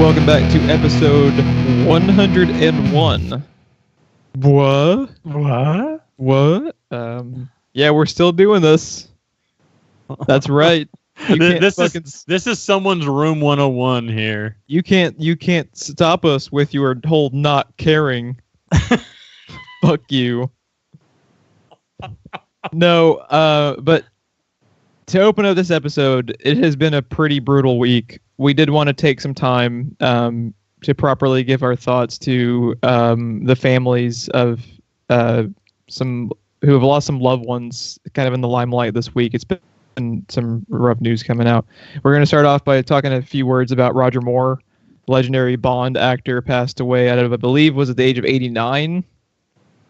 welcome back to episode 101. What? Yeah, we're still doing this. That's right. This is someone's room 101 here. You can't stop us with your whole not caring. Fuck you. No, but to open up this episode, it has been a pretty brutal week. We did want to take some time to properly give our thoughts to the families of some who have lost some loved ones kind of in the limelight this week. It's been some rough news coming out. We're going to start off by talking a few words about Roger Moore, legendary Bond actor, passed away at, I believe, was at the age of 89.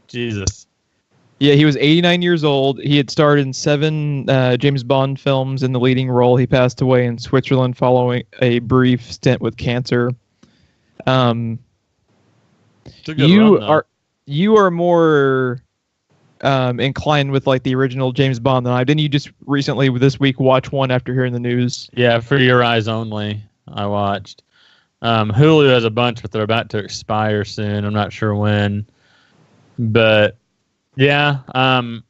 Jesus. Yeah, he was 89 years old. He had starred in 7 James Bond films in the leading role. He passed away in Switzerland following a brief stint with cancer. You are more inclined with like the original James Bond than I. Didn't you just recently this week watch one after hearing the news? Yeah, For Your Eyes Only. I watched. Hulu has a bunch, but they're about to expire soon. I'm not sure when, but. Yeah,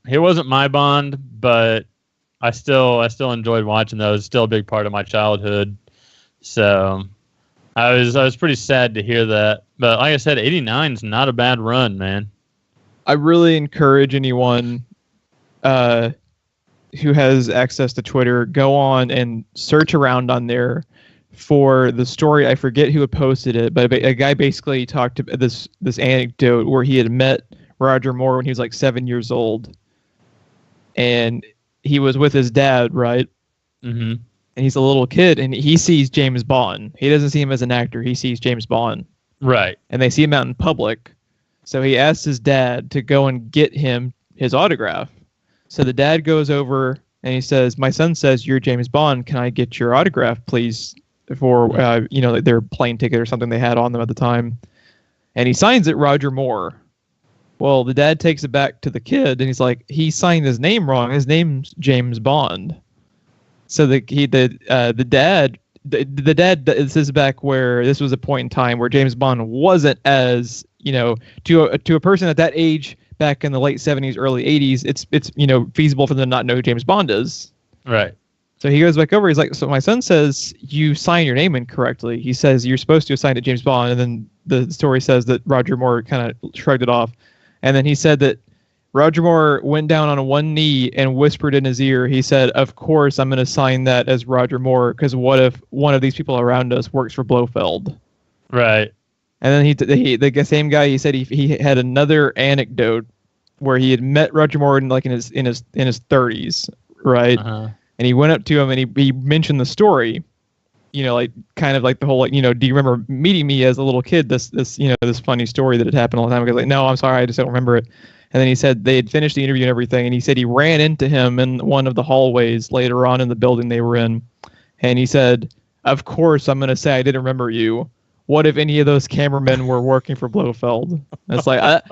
he wasn't my Bond, but I still enjoyed watching those. Still a big part of my childhood. So I was pretty sad to hear that. But like I said, 89 is not a bad run, man. I really encourage anyone who has access to Twitter, go on and search around on there for the story. I forget who had posted it, but a guy basically talked about this anecdote where he had met Roger Moore when he was like 7 years old, and he was with his dad, right? Mm-hmm. And he's a little kid, and he sees James Bond. He doesn't see him as an actor. He sees James Bond. Right. And they see him out in public. So he asks his dad to go and get him his autograph. So the dad goes over and he says, "My son says you're James Bond. Can I get your autograph, please, for their plane ticket or something they had on them at the time?" And he signs it Roger Moore. Well, the dad takes it back to the kid, and he's like, "He signed his name wrong. His name's James Bond." So the dad. This is back where this was a point in time where James Bond wasn't as to a person at that age back in the late 70s, early 80s. It's feasible for them to not know who James Bond is. Right. So he goes back over. He's like, "So my son says you signed your name incorrectly. He says you're supposed to assign it James Bond." And then the story says that Roger Moore kind of shrugged it off. And then he said that Roger Moore went down on one knee and whispered in his ear. He said, "Of course, I'm going to sign that as Roger Moore, because what if one of these people around us works for Blofeld?" Right. And then the same guy, he said he had another anecdote where he had met Roger Moore in his 30s, right? Uh-huh. And he went up to him and he mentioned the story. Kind of like the whole, do you remember meeting me as a little kid? This funny story that had happened a long time ago. Like, no, I'm sorry, I just don't remember it. And then he said they had finished the interview and everything, and he said he ran into him in one of the hallways later on in the building they were in, and he said, "Of course, I'm going to say I didn't remember you. What if any of those cameramen were working for Blofeld?" And it's like,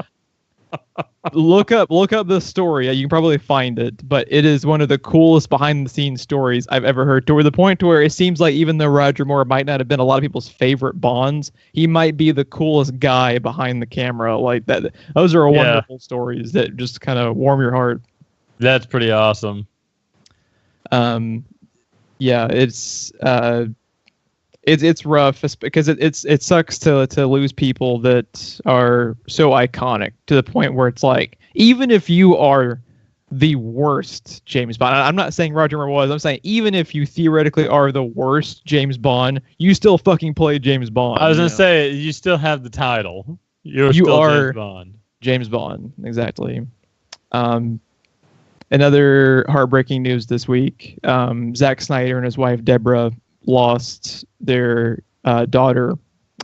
look up the story. You can probably find it, but it is one of the coolest behind-the-scenes stories I've ever heard. To the point to where it seems like even though Roger Moore might not have been a lot of people's favorite Bonds, he might be the coolest guy behind the camera. Like that. Those are wonderful stories that just kind of warm your heart. That's pretty awesome. Yeah, it's rough because it sucks to lose people that are so iconic to the point where it's like, even if you are the worst James Bond, I'm not saying Roger Moore was, I'm saying even if you theoretically are the worst James Bond, you still fucking play James Bond. I was going to say, you still have the title. You are James Bond. James Bond, exactly. Another heartbreaking news this week, Zack Snyder and his wife Deborah lost their daughter.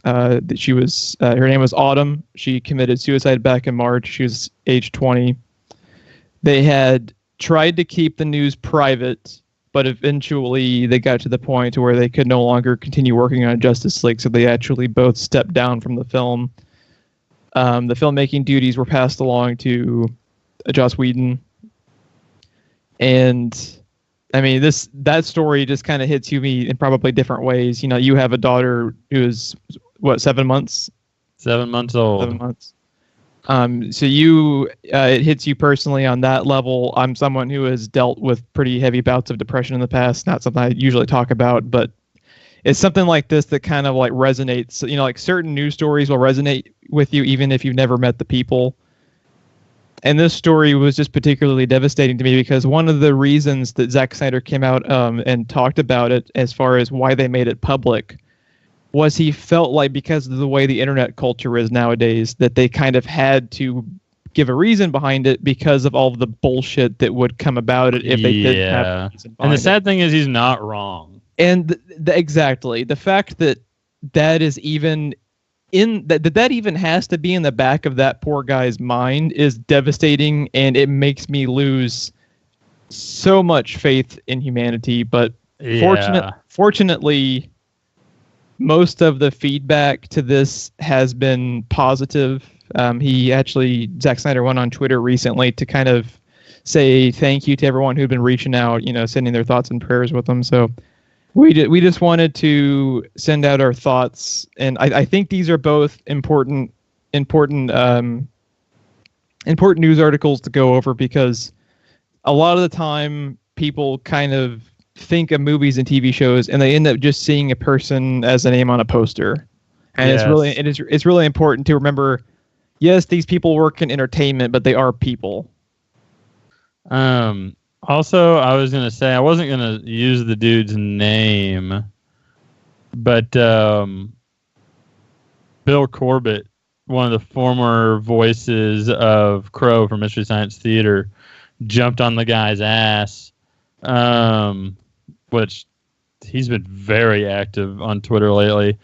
That she was her name was Autumn. She committed suicide back in March. She was age 20. They had tried to keep the news private, but eventually they got to the point where they could no longer continue working on Justice League, so they actually both stepped down from the film. The filmmaking duties were passed along to Joss Whedon, and I mean, that story just kind of hits me in probably different ways. You know, you have a daughter who's what, 7 months? 7 months old. 7 months. So it hits you personally on that level. I'm someone who has dealt with pretty heavy bouts of depression in the past. Not something I usually talk about, but it's something like this that kind of like resonates. You know, like certain news stories will resonate with you even if you've never met the people. And this story was just particularly devastating to me because one of the reasons that Zack Snyder came out and talked about it as far as why they made it public was he felt like because of the way the internet culture is nowadays that they kind of had to give a reason behind it because of all of the bullshit that would come about it if they didn't have a reason behind it. And the sad thing is he's not wrong. And exactly. The fact that is even that even has to be in the back of that poor guy's mind is devastating, and it makes me lose so much faith in humanity. But fortunately, most of the feedback to this has been positive. Zack Snyder went on Twitter recently to kind of say thank you to everyone who'd been reaching out, you know, sending their thoughts and prayers with them. So we just wanted to send out our thoughts, and I think these are both important news articles to go over because a lot of the time people kind of think of movies and TV shows and they end up just seeing a person as a name on a poster, and yes. it's really important to remember. Yes, these people work in entertainment, but they are people. Also, I was going to say, I wasn't going to use the dude's name, but Bill Corbett, one of the former voices of Crow from Mystery Science Theater, jumped on the guy's ass, which he's been very active on Twitter lately.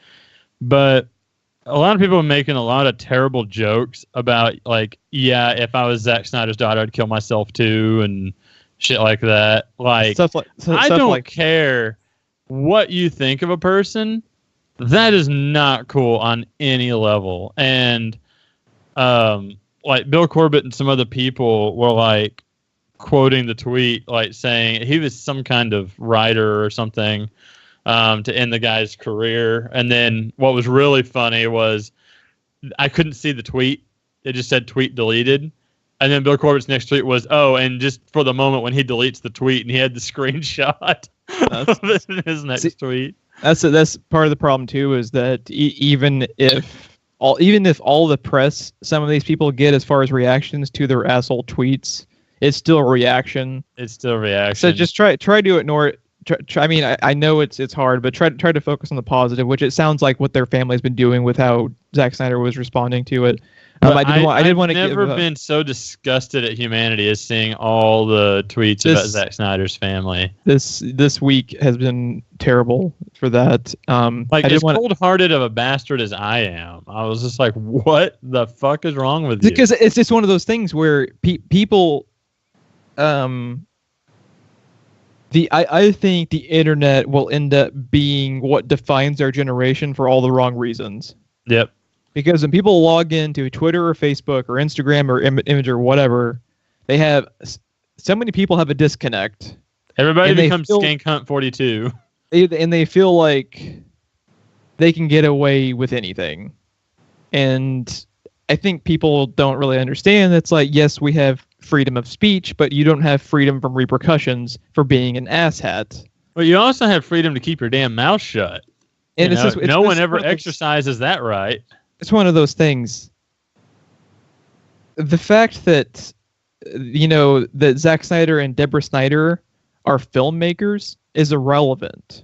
But a lot of people are making a lot of terrible jokes about, like, yeah, if I was Zack Snyder's daughter, I'd kill myself too, and shit like that. Like, I don't care what you think of a person. That is not cool on any level. And like Bill Corbett and some other people were like quoting the tweet, like saying he was some kind of writer or something to end the guy's career. And then what was really funny was I couldn't see the tweet. It just said tweet deleted. And then Bill Corbett's next tweet was, oh, and just for the moment when he deletes the tweet, and he had the screenshot of his next tweet. That's part of the problem too, is that even if all the press some of these people get as far as reactions to their asshole tweets, it's still a reaction. It's still a reaction. So just try to ignore it. I mean, I know it's hard, but try to focus on the positive, which it sounds like what their family's been doing with how Zack Snyder was responding to it. I've never been so disgusted at humanity as seeing all the tweets about Zack Snyder's family. This week has been terrible for that. Like, as cold-hearted of a bastard as I am, I was just like, what the fuck is wrong with you? Because it's just one of those things where people... I think the internet will end up being what defines our generation for all the wrong reasons. Yep. Because when people log into Twitter or Facebook or Instagram or Image or whatever, they have so many people have a disconnect. Everybody becomes Skank Hunt 42. And they feel like they can get away with anything. And I think people don't really understand. It's like, yes, we have freedom of speech, but you don't have freedom from repercussions for being an asshat. But you also have freedom to keep your damn mouth shut. And no one ever exercises that right. It's one of those things. The fact that, that Zack Snyder and Deborah Snyder are filmmakers is irrelevant.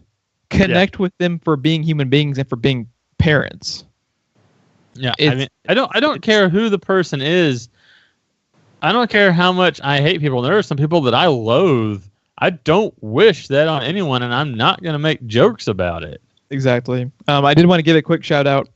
Connect with them for being human beings and for being parents. Yeah, I mean, I don't care who the person is. I don't care how much I hate people. There are some people that I loathe. I don't wish that on anyone, and I'm not going to make jokes about it. Exactly. I did want to give a quick shout out.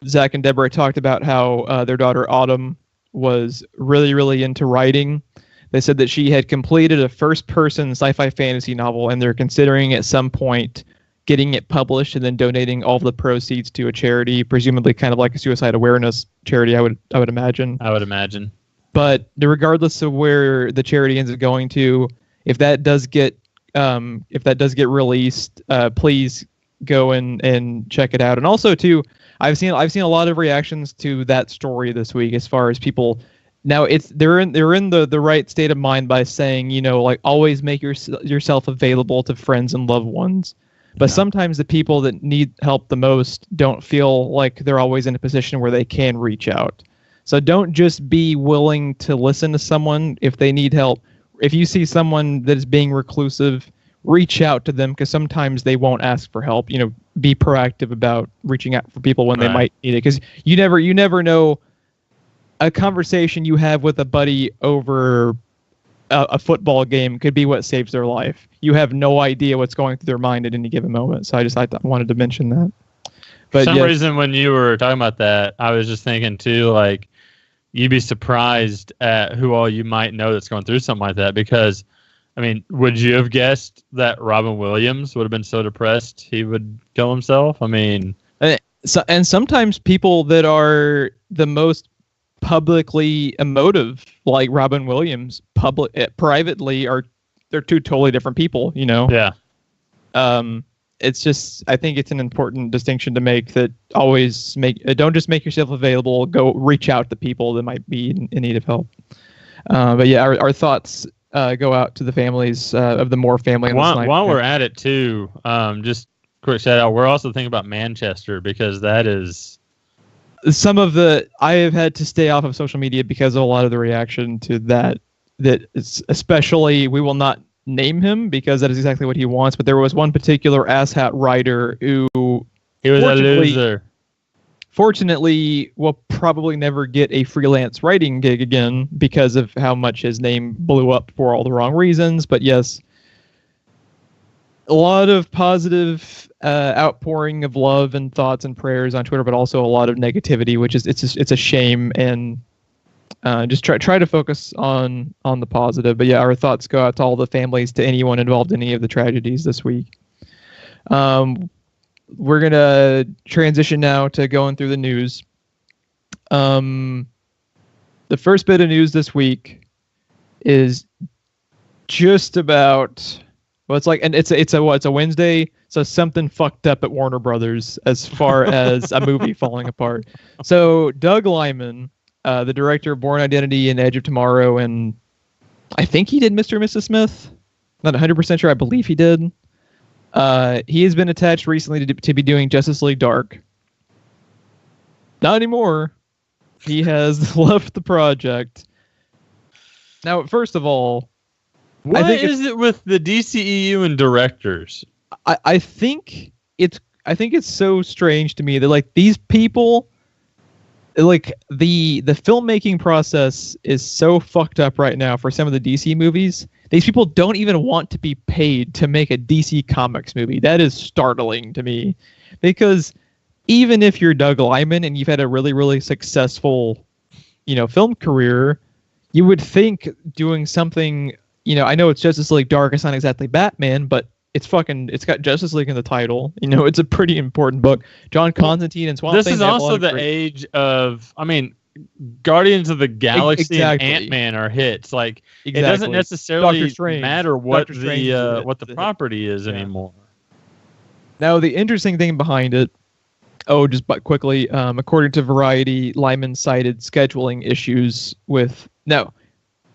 Zach and Deborah talked about how their daughter Autumn was really, really into writing. They said that she had completed a first-person sci-fi fantasy novel, and they're considering at some point getting it published and then donating all of the proceeds to a charity, presumably kind of like a suicide awareness charity, I would imagine. I would imagine. But regardless of where the charity ends up going to, if that does get released, please go and check it out. And also too, I've seen a lot of reactions to that story this week as far as people. Now they're in the right state of mind by saying, like, always make yourself available to friends and loved ones. But sometimes the people that need help the most don't feel like they're always in a position where they can reach out. So don't just be willing to listen to someone if they need help. If you see someone that is being reclusive, reach out to them, because sometimes they won't ask for help. Be proactive about reaching out for people when they might need it, because you never know. A conversation you have with a buddy over a football game could be what saves their life. You have no idea what's going through their mind at any given moment. So I wanted to mention that. But for some reason, when you were talking about that, I was just thinking too, like, you'd be surprised at who all you might know that's going through something like that. Because, I mean, would you have guessed that Robin Williams would have been so depressed he would kill himself? I mean, and sometimes people that are the most publicly emotive, like Robin Williams, privately they're two totally different people. Yeah. It's just, I think it's an important distinction to make, that always don't just make yourself available. Go reach out to people that might be in need of help. But yeah, our thoughts go out to the families of the Moore family. While we're at it too, just quick shout out. We're also thinking about Manchester, because that is some of the. I have had to stay off of social media because of a lot of the reaction to that. That it's especially, we will not name him because that is exactly what he wants. But there was one particular asshat writer who he was a loser. Fortunately, will probably never get a freelance writing gig again because of how much his name blew up for all the wrong reasons. But yes, a lot of positive outpouring of love and thoughts and prayers on Twitter, but also a lot of negativity, which is it's a shame. And just try to focus on the positive. But yeah, our thoughts go out to all the families, to anyone involved in any of the tragedies this week. We're going to transition now to going through the news. The first bit of news this week is just about, well, it's like, and it's a Wednesday, so something fucked up at Warner Brothers as far as a movie falling apart. So Doug Liman, the director of Bourne Identity and Edge of Tomorrow, and I think he did Mr. and Mrs. Smith. Not 100% sure. I believe he did. He has been attached recently to be doing Justice League Dark. Not anymore. He has left the project. Now, first of all, what is it with the DCEU and directors? I think it's so strange to me that, like, these people, like, the filmmaking process is so fucked up right now for some of the DC movies. These people don't even want to be paid to make a DC Comics movie. That is startling to me, because even if you're Doug Liman and you've had a really, really successful, film career, you would think doing something, I know it's Justice League Dark, it's not exactly Batman, but it's got Justice League in the title. It's a pretty important book. John Constantine and Swamp Thing. This is also the age of, Guardians of the Galaxy and Ant-Man are hits. Like, it doesn't necessarily matter what the property is anymore. Now, the interesting thing behind it, but quickly, according to Variety, Lyman cited scheduling issues with... No,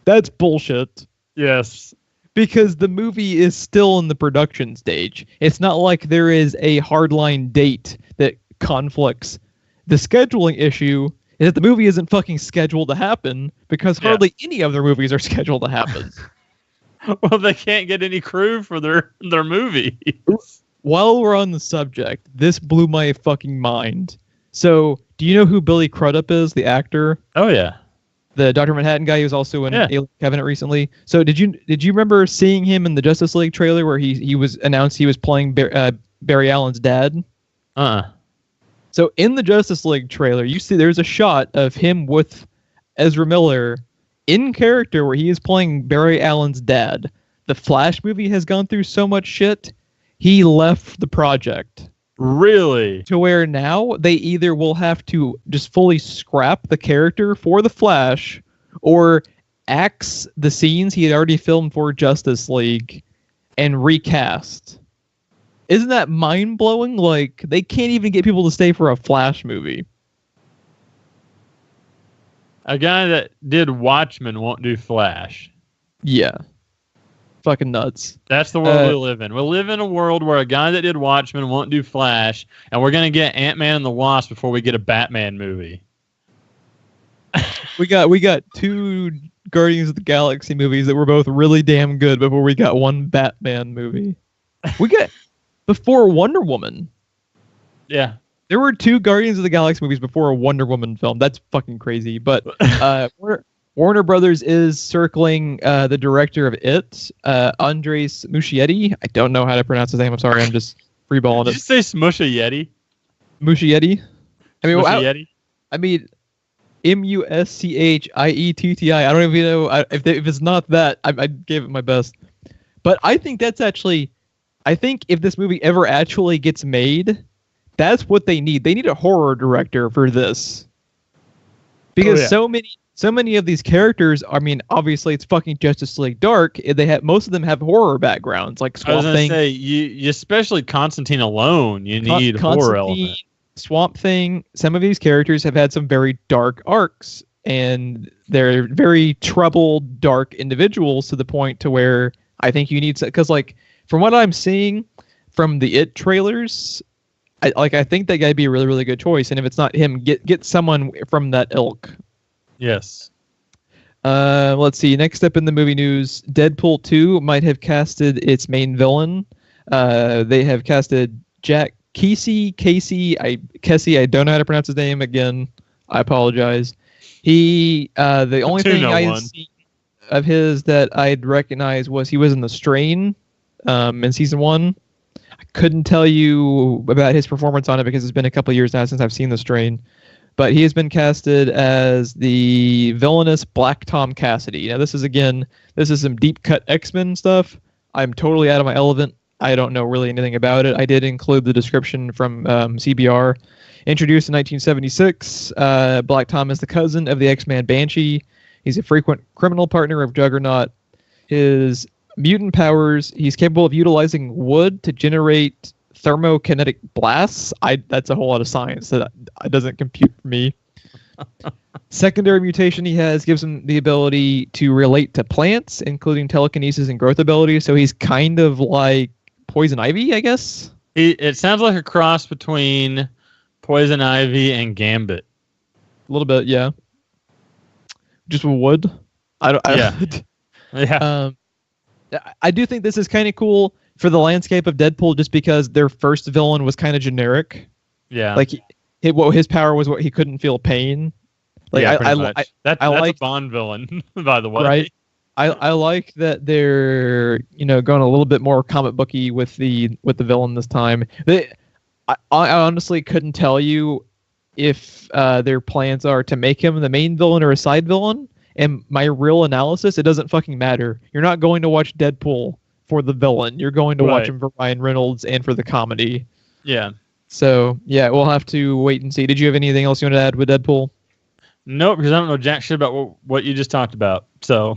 that's bullshit. Yes. Because the movie is still in the production stage. It's not like there is a hardline date that conflicts. The scheduling issue is that the movie isn't fucking scheduled to happen, because hardly any of their movies are scheduled to happen. Well, they can't get any crew for their movies. While we're on the subject, this blew my fucking mind. So, do you know who Billy Crudup is, the actor? Oh, yeah. The Dr. Manhattan guy who's also in Alien Covenant recently. So, did you remember seeing him in the Justice League trailer where he was announced he was playing Barry Allen's dad? So in the Justice League trailer, you see there's a shot of him with Ezra Miller in character where he is playing Barry Allen's dad. The Flash movie has gone through so much shit, he left the project. Really? To where now they either will have to just fully scrap the character for the Flash, or axed the scenes he had already filmed for Justice League and recast. Isn't that mind-blowing? Like, they can't even get people to stay for a Flash movie. A guy that did Watchmen won't do Flash. Yeah. Fucking nuts. That's the world we live in. We live in a world where a guy that did Watchmen won't do Flash, and we're going to get Ant-Man and the Wasp before we get a Batman movie. We got 2 Guardians of the Galaxy movies that were both really damn good before we got one Batman movie. We got before Wonder Woman. Yeah. There were 2 Guardians of the Galaxy movies before a Wonder Woman film. That's fucking crazy. But Warner Brothers is circling the director of It, Andres Muschietti. I don't know how to pronounce his name. I'm sorry. I'm just freeballing it. Did you say Smushietti? Muschietti? Muschietti? I mean, Muschietti. I don't even know if it's not that. I gave it my best. But I think that's actually... I think if this movie ever actually gets made, that's what they need. They need a horror director for this. Because so many of these characters, I mean, obviously it's fucking Justice League Dark. Most of them have horror backgrounds, like Swamp Thing. I was gonna say, you especially Constantine alone, you need horror element. Swamp Thing. Some of these characters have had some very dark arcs, and they're very troubled, dark individuals to the point to where I think you need to, because like from what I'm seeing from the It trailers, I think that guy'd be a really, really good choice. And if it's not him, get someone from that ilk. Yes. Let's see. Next up in the movie news, Deadpool 2 might have casted its main villain. They have casted Jack Kesey. I don't know how to pronounce his name. Again, I apologize. The only thing I had seen of his that I'd recognize was he was in The Strain in season 1. I couldn't tell you about his performance on it because it's been a couple of years now since I've seen The Strain. But he has been casted as the villainous Black Tom Cassidy. Now, this is some deep cut X-Men stuff. I'm totally out of my element. I don't know really anything about it. I did include the description from CBR. Introduced in 1976, Black Tom is the cousin of the X-Man Banshee. He's a frequent criminal partner of Juggernaut. His mutant powers, he's capable of utilizing wood to generate thermokinetic blasts. That's a whole lot of science that doesn't compute for me. Secondary mutation he has gives him the ability to relate to plants, including telekinesis and growth abilities. So he's kind of like Poison Ivy, I guess. It sounds like a cross between Poison Ivy and Gambit. A little bit, yeah. Just wood. Yeah. I do think this is kind of cool for the landscape of Deadpool, just because their first villain was kind of generic. Yeah. Like his power was what he couldn't feel pain. Like yeah, that's a Bond villain, by the way. Right. I like that they're going a little bit more comic booky with the villain this time. I honestly couldn't tell you if their plans are to make him the main villain or a side villain. And my real analysis, it doesn't fucking matter. You're not going to watch Deadpool for the villain. You're going to watch him for Ryan Reynolds and for the comedy. Yeah. So, yeah, we'll have to wait and see. Did you have anything else you want to add with Deadpool? Nope, because I don't know jack shit about what you just talked about. So,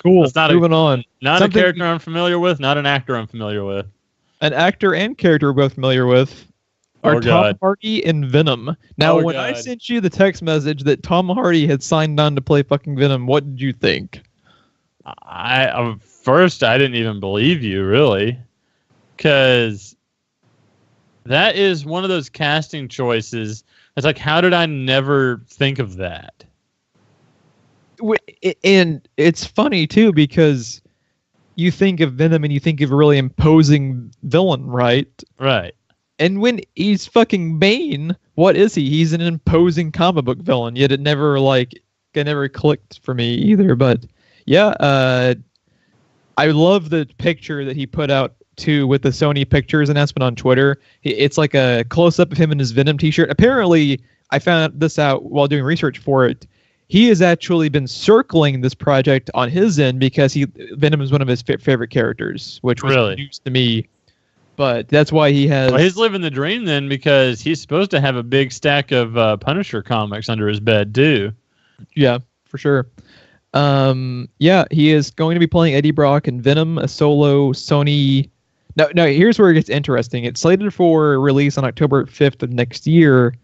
cool. Moving on. Not a character I'm familiar with, not an actor I'm familiar with. An actor and character we're both familiar with are Tom Hardy and Venom. Now, when I sent you the text message that Tom Hardy had signed on to play fucking Venom, what did you think? First, I didn't even believe you, really. Because that is one of those casting choices. It's like, how did I never think of that? And it's funny, too, because you think of Venom and you think of a really imposing villain, right? Right. And when he's fucking Bane, what is he? He's an imposing comic book villain, yet it never clicked for me either. But yeah, I love the picture that he put out too with the Sony Pictures announcement on Twitter. It's like a close-up of him in his Venom t-shirt. Apparently, I found this out while doing research for it. He has actually been circling this project on his end because Venom is one of his favorite characters, which was news to me. But that's why he has... Well, he's living the dream then, because he's supposed to have a big stack of Punisher comics under his bed, too. Yeah, for sure. Yeah, he is going to be playing Eddie Brock in Venom, a solo Sony. No, here's where it gets interesting. It's slated for release on October 5th of next year.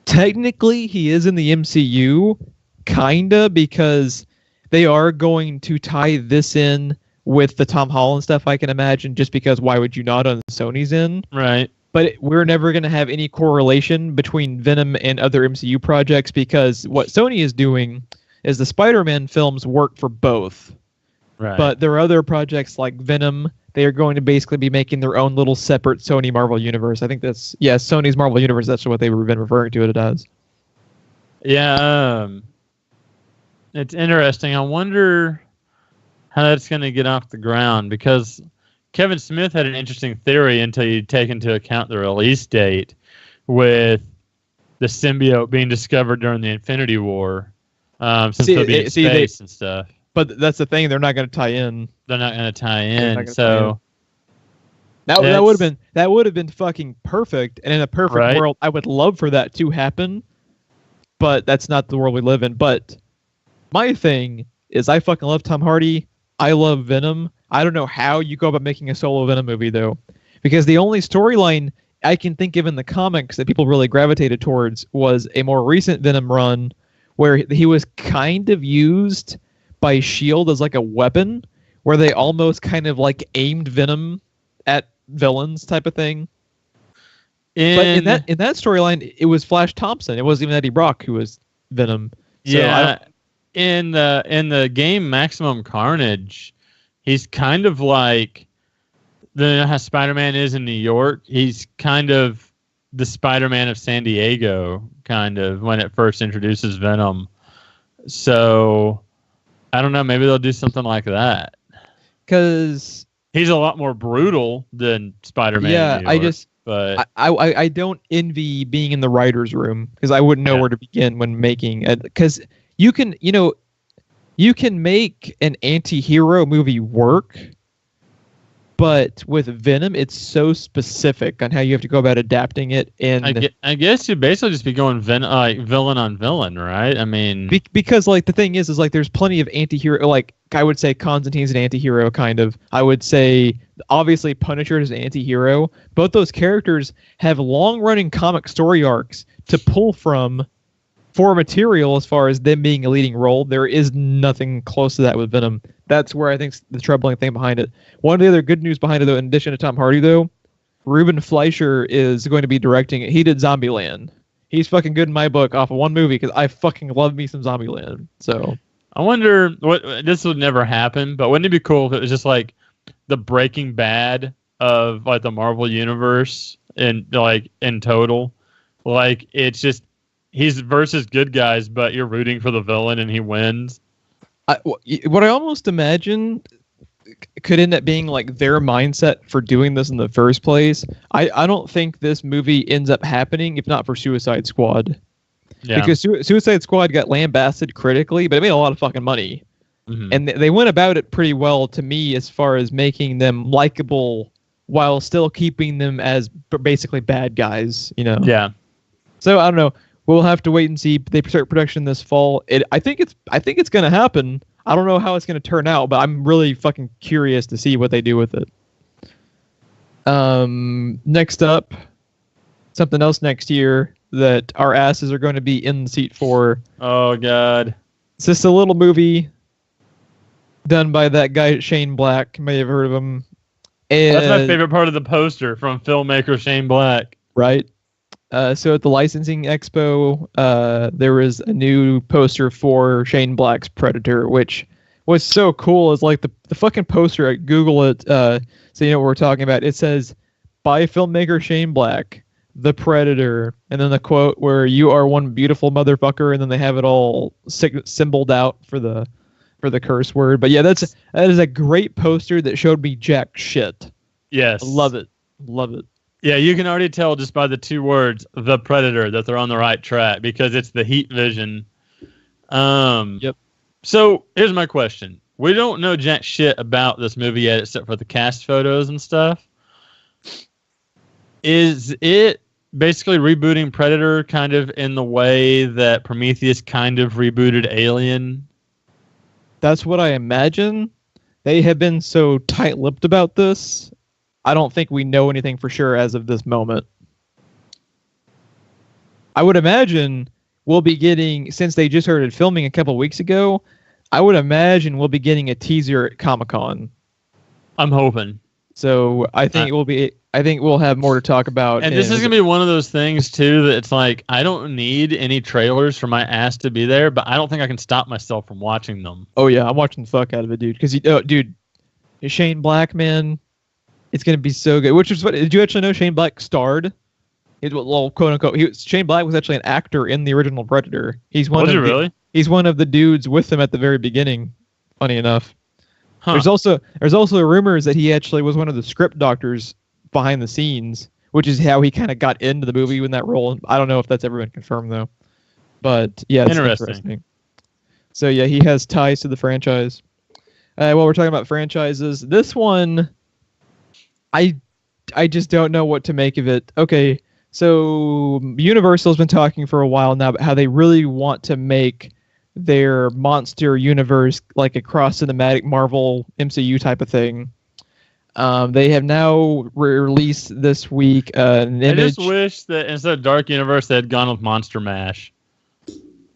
Technically, he is in the MCU, kinda, because they are going to tie this in with the Tom Holland stuff, I can imagine, just because why would you not on Sony's end? Right. But we're never going to have any correlation between Venom and other MCU projects, because what Sony is doing is the Spider-Man films work for both. Right. But there are other projects like Venom. They are going to basically be making their own little separate Sony Marvel universe. I think that's, yeah, Sony's Marvel universe. That's what they've been referring to it as. Yeah. It's interesting. I wonder how that's going to get off the ground, because Kevin Smith had an interesting theory until you take into account the release date with the symbiote being discovered during the Infinity War. Since they'll be in space and stuff. But that's the thing; they're not going to tie in. They're not going to tie in. So that would have been fucking perfect. And in a perfect world, I would love for that to happen. But that's not the world we live in. But my thing is, I fucking love Tom Hardy. I love Venom. I don't know how you go about making a solo Venom movie though, because the only storyline I can think of in the comics that people really gravitated towards was a more recent Venom run, where he was kind of used by S.H.I.E.L.D. as like a weapon, where they almost kind of like aimed Venom at villains type of thing. But in that storyline, it was Flash Thompson. It wasn't even Eddie Brock who was Venom. So yeah, in the game Maximum Carnage, he's kind of like how Spider-Man is in New York. He's kind of the Spider-Man of San Diego, kind of, when it first introduces Venom. So I don't know. Maybe they'll do something like that. Because he's a lot more brutal than Spider-Man. Yeah, I don't envy being in the writer's room, because I wouldn't know where to begin when making it. Because you can make an anti-hero movie work, but with Venom, it's so specific on how you have to go about adapting it. And I guess you'd basically just be going villain on villain, right? I mean, because like the thing is like there's plenty of anti-hero. Like I would say Constantine's an anti-hero, kind of. I would say obviously Punisher is an anti-hero. Both those characters have long-running comic story arcs to pull from for material as far as them being a leading role. There is nothing close to that with Venom. That's where I think the troubling thing behind it. One of the other good news behind it, though, in addition to Tom Hardy, though, Ruben Fleischer is going to be directing it. He did Zombieland. He's fucking good in my book off of one movie, because I fucking love me some Zombieland. So I wonder what this would never happen, but wouldn't it be cool if it was just like the Breaking Bad of like the Marvel universe in total? Like it's just he's versus good guys, but you're rooting for the villain and he wins. What I almost imagine could end up being like their mindset for doing this in the first place. I don't think this movie ends up happening if not for Suicide Squad. Yeah. Because Suicide Squad got lambasted critically, but it made a lot of fucking money. Mm-hmm. And they went about it pretty well to me as far as making them likable while still keeping them as basically bad guys, you know? Yeah. So I don't know. We'll have to wait and see. They start production this fall. I think it's going to happen. I don't know how it's going to turn out, but I'm really fucking curious to see what they do with it. Next up, something else next year that our asses are going to be in the seat for. Oh, God. It's just a little movie done by that guy Shane Black. You may have heard of him. And, that's my favorite part of the poster from filmmaker Shane Black. Right. So at the licensing expo, there was a new poster for Shane Black's Predator, which was so cool. It's like the fucking poster. I Google it, so you know what we're talking about. It says, by filmmaker Shane Black, The Predator, and then the quote where "you are one beautiful motherfucker," and then they have it all symboled out for the curse word. But yeah, that is a great poster that showed me jack shit. Yes, love it. Yeah, you can already tell just by the two words, The Predator, that they're on the right track, because it's the heat vision. Yep. So here's my question. We don't know jack shit about this movie yet, except for the cast photos and stuff. Is it basically rebooting Predator kind of in the way that Prometheus kind of rebooted Alien? That's what I imagine. They have been so tight-lipped about this. I don't think we know anything for sure as of this moment. I would imagine we'll be getting, since they just started filming a couple weeks ago, I would imagine we'll be getting a teaser at Comic-Con. I'm hoping. So I think we'll have more to talk about. And this is going to be one of those things, too, that it's like, I don't need any trailers for my ass to be there, but I don't think I can stop myself from watching them. Oh, yeah, I'm watching the fuck out of it, dude. Because, dude, Shane Black, man, it's going to be so good. Which is what, did you actually know Shane Black starred? Well, quote unquote, Shane Black was actually an actor in the original Predator. He's one of the dudes with them at the very beginning. Funny enough, there's also rumors that he actually was one of the script doctors behind the scenes, which is how he kind of got into the movie in that role. I don't know if that's ever been confirmed though, but yeah, it's interesting. So yeah, he has ties to the franchise. While we're talking about franchises, this one, I just don't know what to make of it. Okay. So Universal's been talking for a while now about how they really want to make their monster universe like a cross-cinematic Marvel MCU type of thing. They have now released this week an image. I just wish that instead of Dark Universe, they had gone with Monster Mash.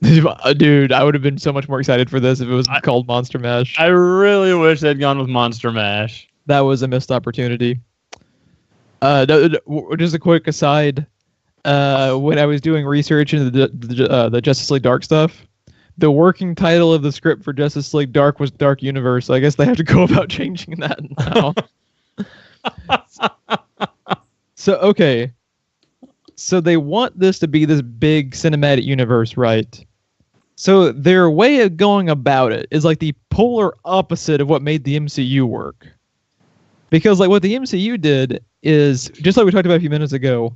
Dude, I would have been so much more excited for this if it was called Monster Mash. I really wish they'd gone with Monster Mash. That was a missed opportunity. Just a quick aside. When I was doing research into the Justice League Dark stuff, the working title of the script for Justice League Dark was Dark Universe. So I guess they have to go about changing that now. So they want this to be this big cinematic universe, right? So their way of going about it is like the polar opposite of what made the MCU work. Because like what the MCU did is, just like we talked about a few minutes ago,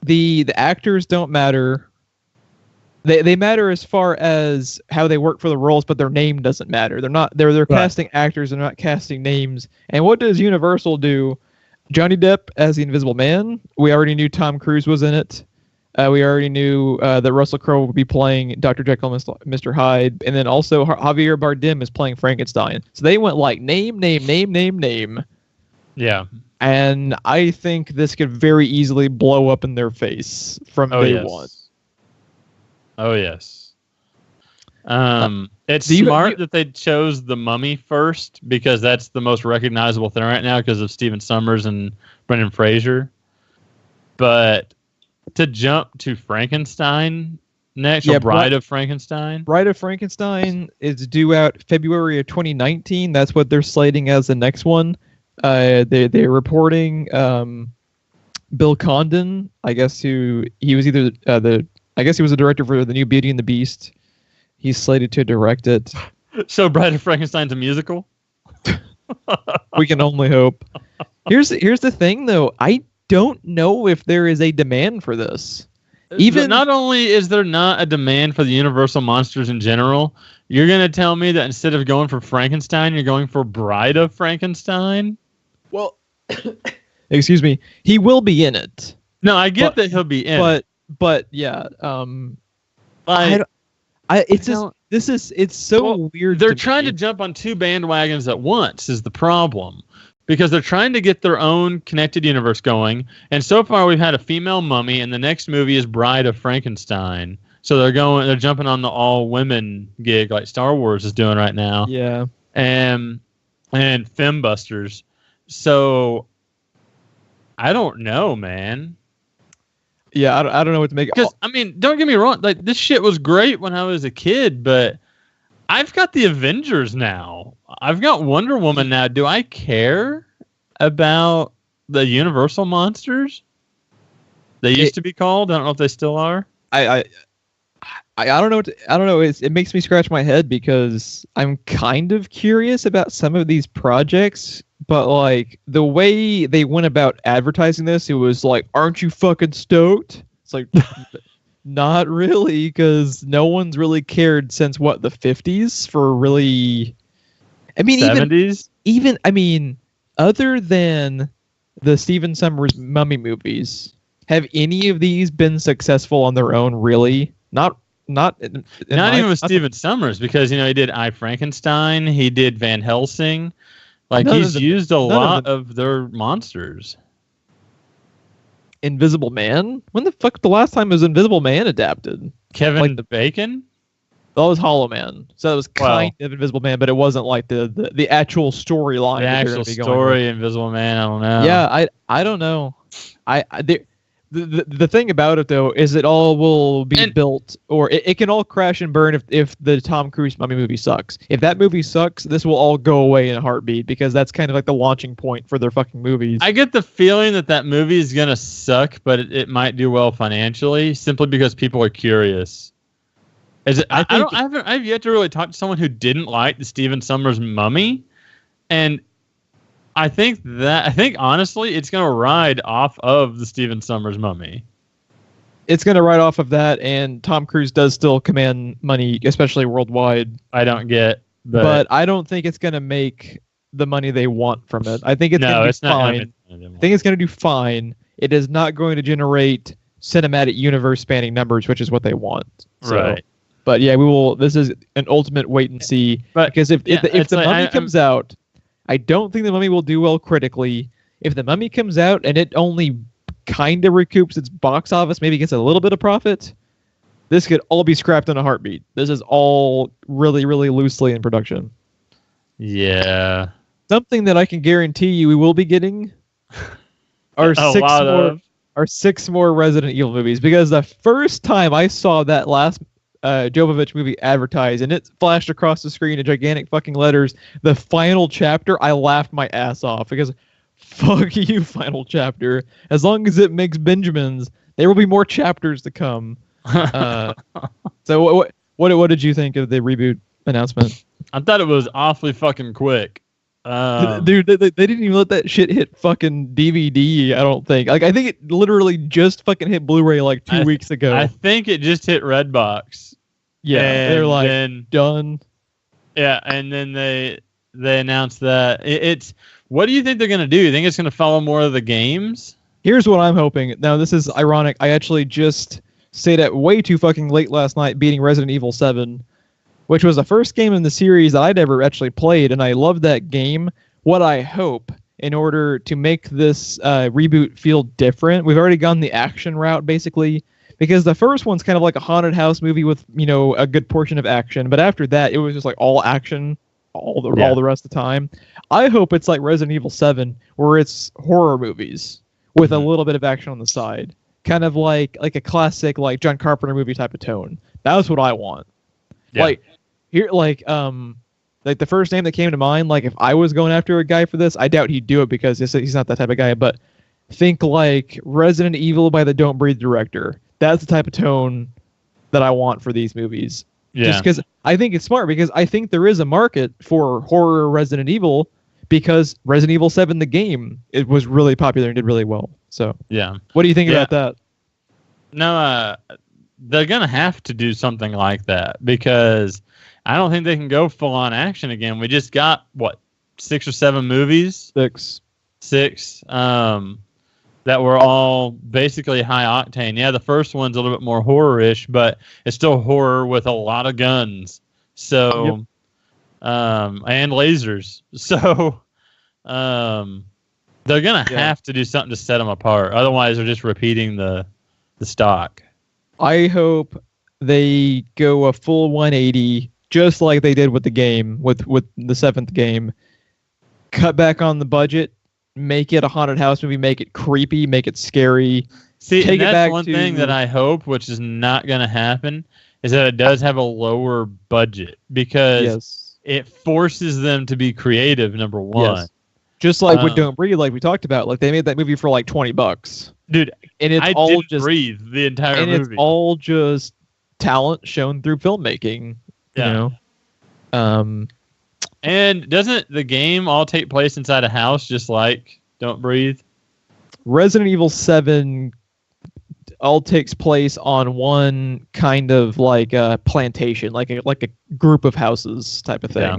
the actors don't matter. They matter as far as how they work for the roles, but their name doesn't matter. They're right. Casting actors, they're not casting names. And what does Universal do? Johnny Depp as the Invisible Man. We already knew Tom Cruise was in it. We already knew that Russell Crowe would be playing Dr. Jekyll and Mr. Hyde. And then also Javier Bardem is playing Frankenstein. So they went like name. Yeah. And I think this could very easily blow up in their face from day one. Oh, yes. It's smart that they chose The Mummy first because that's the most recognizable thing right now because of Stephen Sommers and Brendan Fraser. But to jump to Frankenstein next, or Bride of Frankenstein? Bride of Frankenstein is due out February of 2019. That's what they're slating as the next one. They're reporting Bill Condon, I guess, he was either he was the director for the new Beauty and the Beast. He's slated to direct it. So Bride of Frankenstein's a musical? We can only hope. Here's the thing, though. I don't know if there is a demand for this. Even not only is there not a demand for the Universal monsters in general, you're going to tell me that instead of going for Frankenstein, you're going for Bride of Frankenstein? Well, excuse me. He will be in it. No, I get that he'll be in it. But yeah, it's so weird. They're trying to jump on two bandwagons at once is the problem. Because they're trying to get their own connected universe going. And so far we've had a female mummy and the next movie is Bride of Frankenstein. So they're jumping on the all women gig like Star Wars is doing right now. Yeah. And Fembusters. So I don't know, man. Yeah, I don't know what to make. Because I mean, don't get me wrong. Like this shit was great when I was a kid, but I've got the Avengers now. I've got Wonder Woman now. Do I care about the Universal monsters? They used to be called. I don't know if they still are. I don't know. I don't know. It makes me scratch my head because I'm kind of curious about some of these projects. But like the way they went about advertising this, it was like, "Aren't you fucking stoked?" It's like, not really, because no one's really cared since what, the 50s for really. I mean, 70s? Even I mean, other than the Stephen Sommers Mummy movies, have any of these been successful on their own? Really, not not even with Steven Sommers, because he did I, Frankenstein, he did Van Helsing. Like he's used a lot of their monsters. Invisible Man? When the fuck the last time was Invisible Man adapted? Kevin Bacon? That was Hollow Man. So it was kind of Invisible Man, but it wasn't like the actual storyline. The actual story, Invisible Man, I don't know. Yeah, I don't know. The thing about it though is it all will be built, or it can all crash and burn if the Tom Cruise Mummy movie sucks. If that movie sucks, this will all go away in a heartbeat, because that's kind of like the launching point for their fucking movies. I get the feeling that movie is gonna suck, but it might do well financially simply because people are curious. I've yet to really talk to someone who didn't like the Steven Sommers Mummy, and I think honestly it's going to ride off of the Steven Sommers Mummy. It's going to ride off of that, and Tom Cruise does still command money, especially worldwide. I don't get, but I don't think it's going to make the money they want from it. I think it's going to be fine. I think it's going to do fine. It is not going to generate cinematic universe spanning numbers, which is what they want. So, right. But yeah, we will. This is an ultimate wait and see. Because if the Mummy comes out, I don't think the Mummy will do well critically. If the Mummy comes out and it only kind of recoups its box office, maybe gets a little bit of profit, this could all be scrapped in a heartbeat. This is all really, really loosely in production. Yeah. Something that I can guarantee you we will be getting are six more Resident Evil movies. Because the first time I saw that last Jovovich movie advertised, and it flashed across the screen in gigantic fucking letters, the final chapter, I laughed my ass off, because fuck you, final chapter. As long as it makes Benjamins, there will be more chapters to come. So what did you think of the reboot announcement? I thought it was awfully fucking quick. Dude, they didn't even let that shit hit fucking DVD, I don't think. Like, I think it literally just fucking hit Blu-ray like 2 weeks ago. I think it just hit Redbox. Yeah, they're like, done. Yeah, and then they announced that it's... What do you think they're going to do? You think it's going to follow more of the games? Here's what I'm hoping. Now, this is ironic. I actually just stayed at way too fucking late last night beating Resident Evil 7, which was the first game in the series that I'd ever actually played, and I loved that game. What I hope, in order to make this reboot feel different, we've already gone the action route, basically, because the first one's kind of like a haunted house movie with, a good portion of action, but after that, it was just like all action all the rest of the time. I hope it's like Resident Evil 7, where it's horror movies with a little bit of action on the side, kind of like a classic like John Carpenter movie type of tone. That's what I want. Yeah. Like the first name that came to mind, like if I was going after a guy for this, I doubt he'd do it because he's not that type of guy, but think like Resident Evil by the Don't Breathe director. That's the type of tone that I want for these movies. Yeah. Just because I think it's smart, because I think there is a market for horror Resident Evil, because Resident Evil 7, the game, it was really popular and did really well. So yeah. What do you think about that? No, they're going to have to do something like that, because I don't think they can go full on action again. We just got, 6 or 7 movies? Six. That were all basically high octane. Yeah, the first one's a little bit more horror-ish, but it's still horror with a lot of guns. So, and lasers. So, they're going to have to do something to set them apart. Otherwise, they're just repeating the stock. I hope they go a full 180, just like they did with the game, with the 7th game. Cut back on the budget. Make it a haunted house movie. Make it creepy. Make it scary. See, take that's one thing that I hope, which is not going to happen, is that it does have a lower budget, because it forces them to be creative. Number one, just like with Don't Breathe, like we talked about, like they made that movie for like $20, dude. And it's I all didn't just breathe the entire movie. And it's all just talent shown through filmmaking. Yeah. And doesn't the game all take place inside a house, just like Don't Breathe? Resident Evil 7 all takes place on one kind of like a plantation, like a group of houses type of thing. Yeah.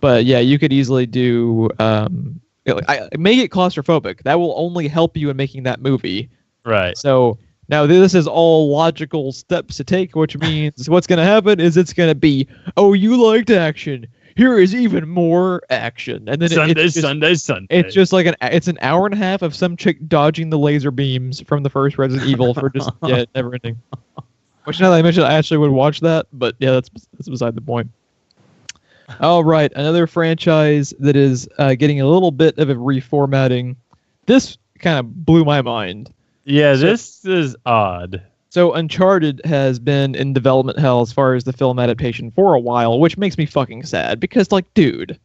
But yeah, you could easily do make it claustrophobic. That will only help you in making that movie. Right. So Now, this is all logical steps to take, which means what's going to happen is it's going to be, oh, you liked action. Here is even more action. And then Sunday. It's just like it's an hour and a half of some chick dodging the laser beams from the first Resident Evil for just never ending. Which now that I mentioned, I actually would watch that, but yeah, that's beside the point. All right, another franchise that is getting a little bit of a reformatting. This kind of blew my mind. Yeah, this is odd. So Uncharted has been in development hell as far as the film adaptation for a while, which makes me fucking sad because, like, dude,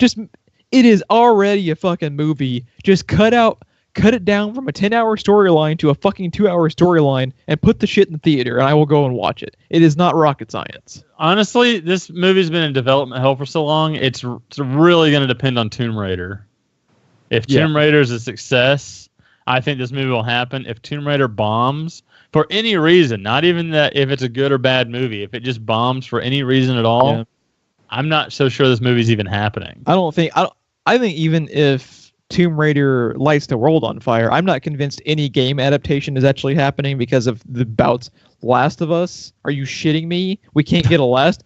it is already a fucking movie. Just cut it down from a 10-hour storyline to a fucking 2-hour storyline and put the shit in the theater, and I will go and watch it. It is not rocket science. Honestly, this movie's been in development hell for so long, it's really going to depend on Tomb Raider. If Tomb Raider is a success, I think this movie will happen. If Tomb Raider bombs for any reason, not even that if it's a good or bad movie, if it just bombs for any reason at all, I'm not so sure this movie's even happening. I think even if Tomb Raider lights the world on fire, I'm not convinced any game adaptation is actually happening because of the bouts. Last of Us? Are you shitting me? We can't get a last.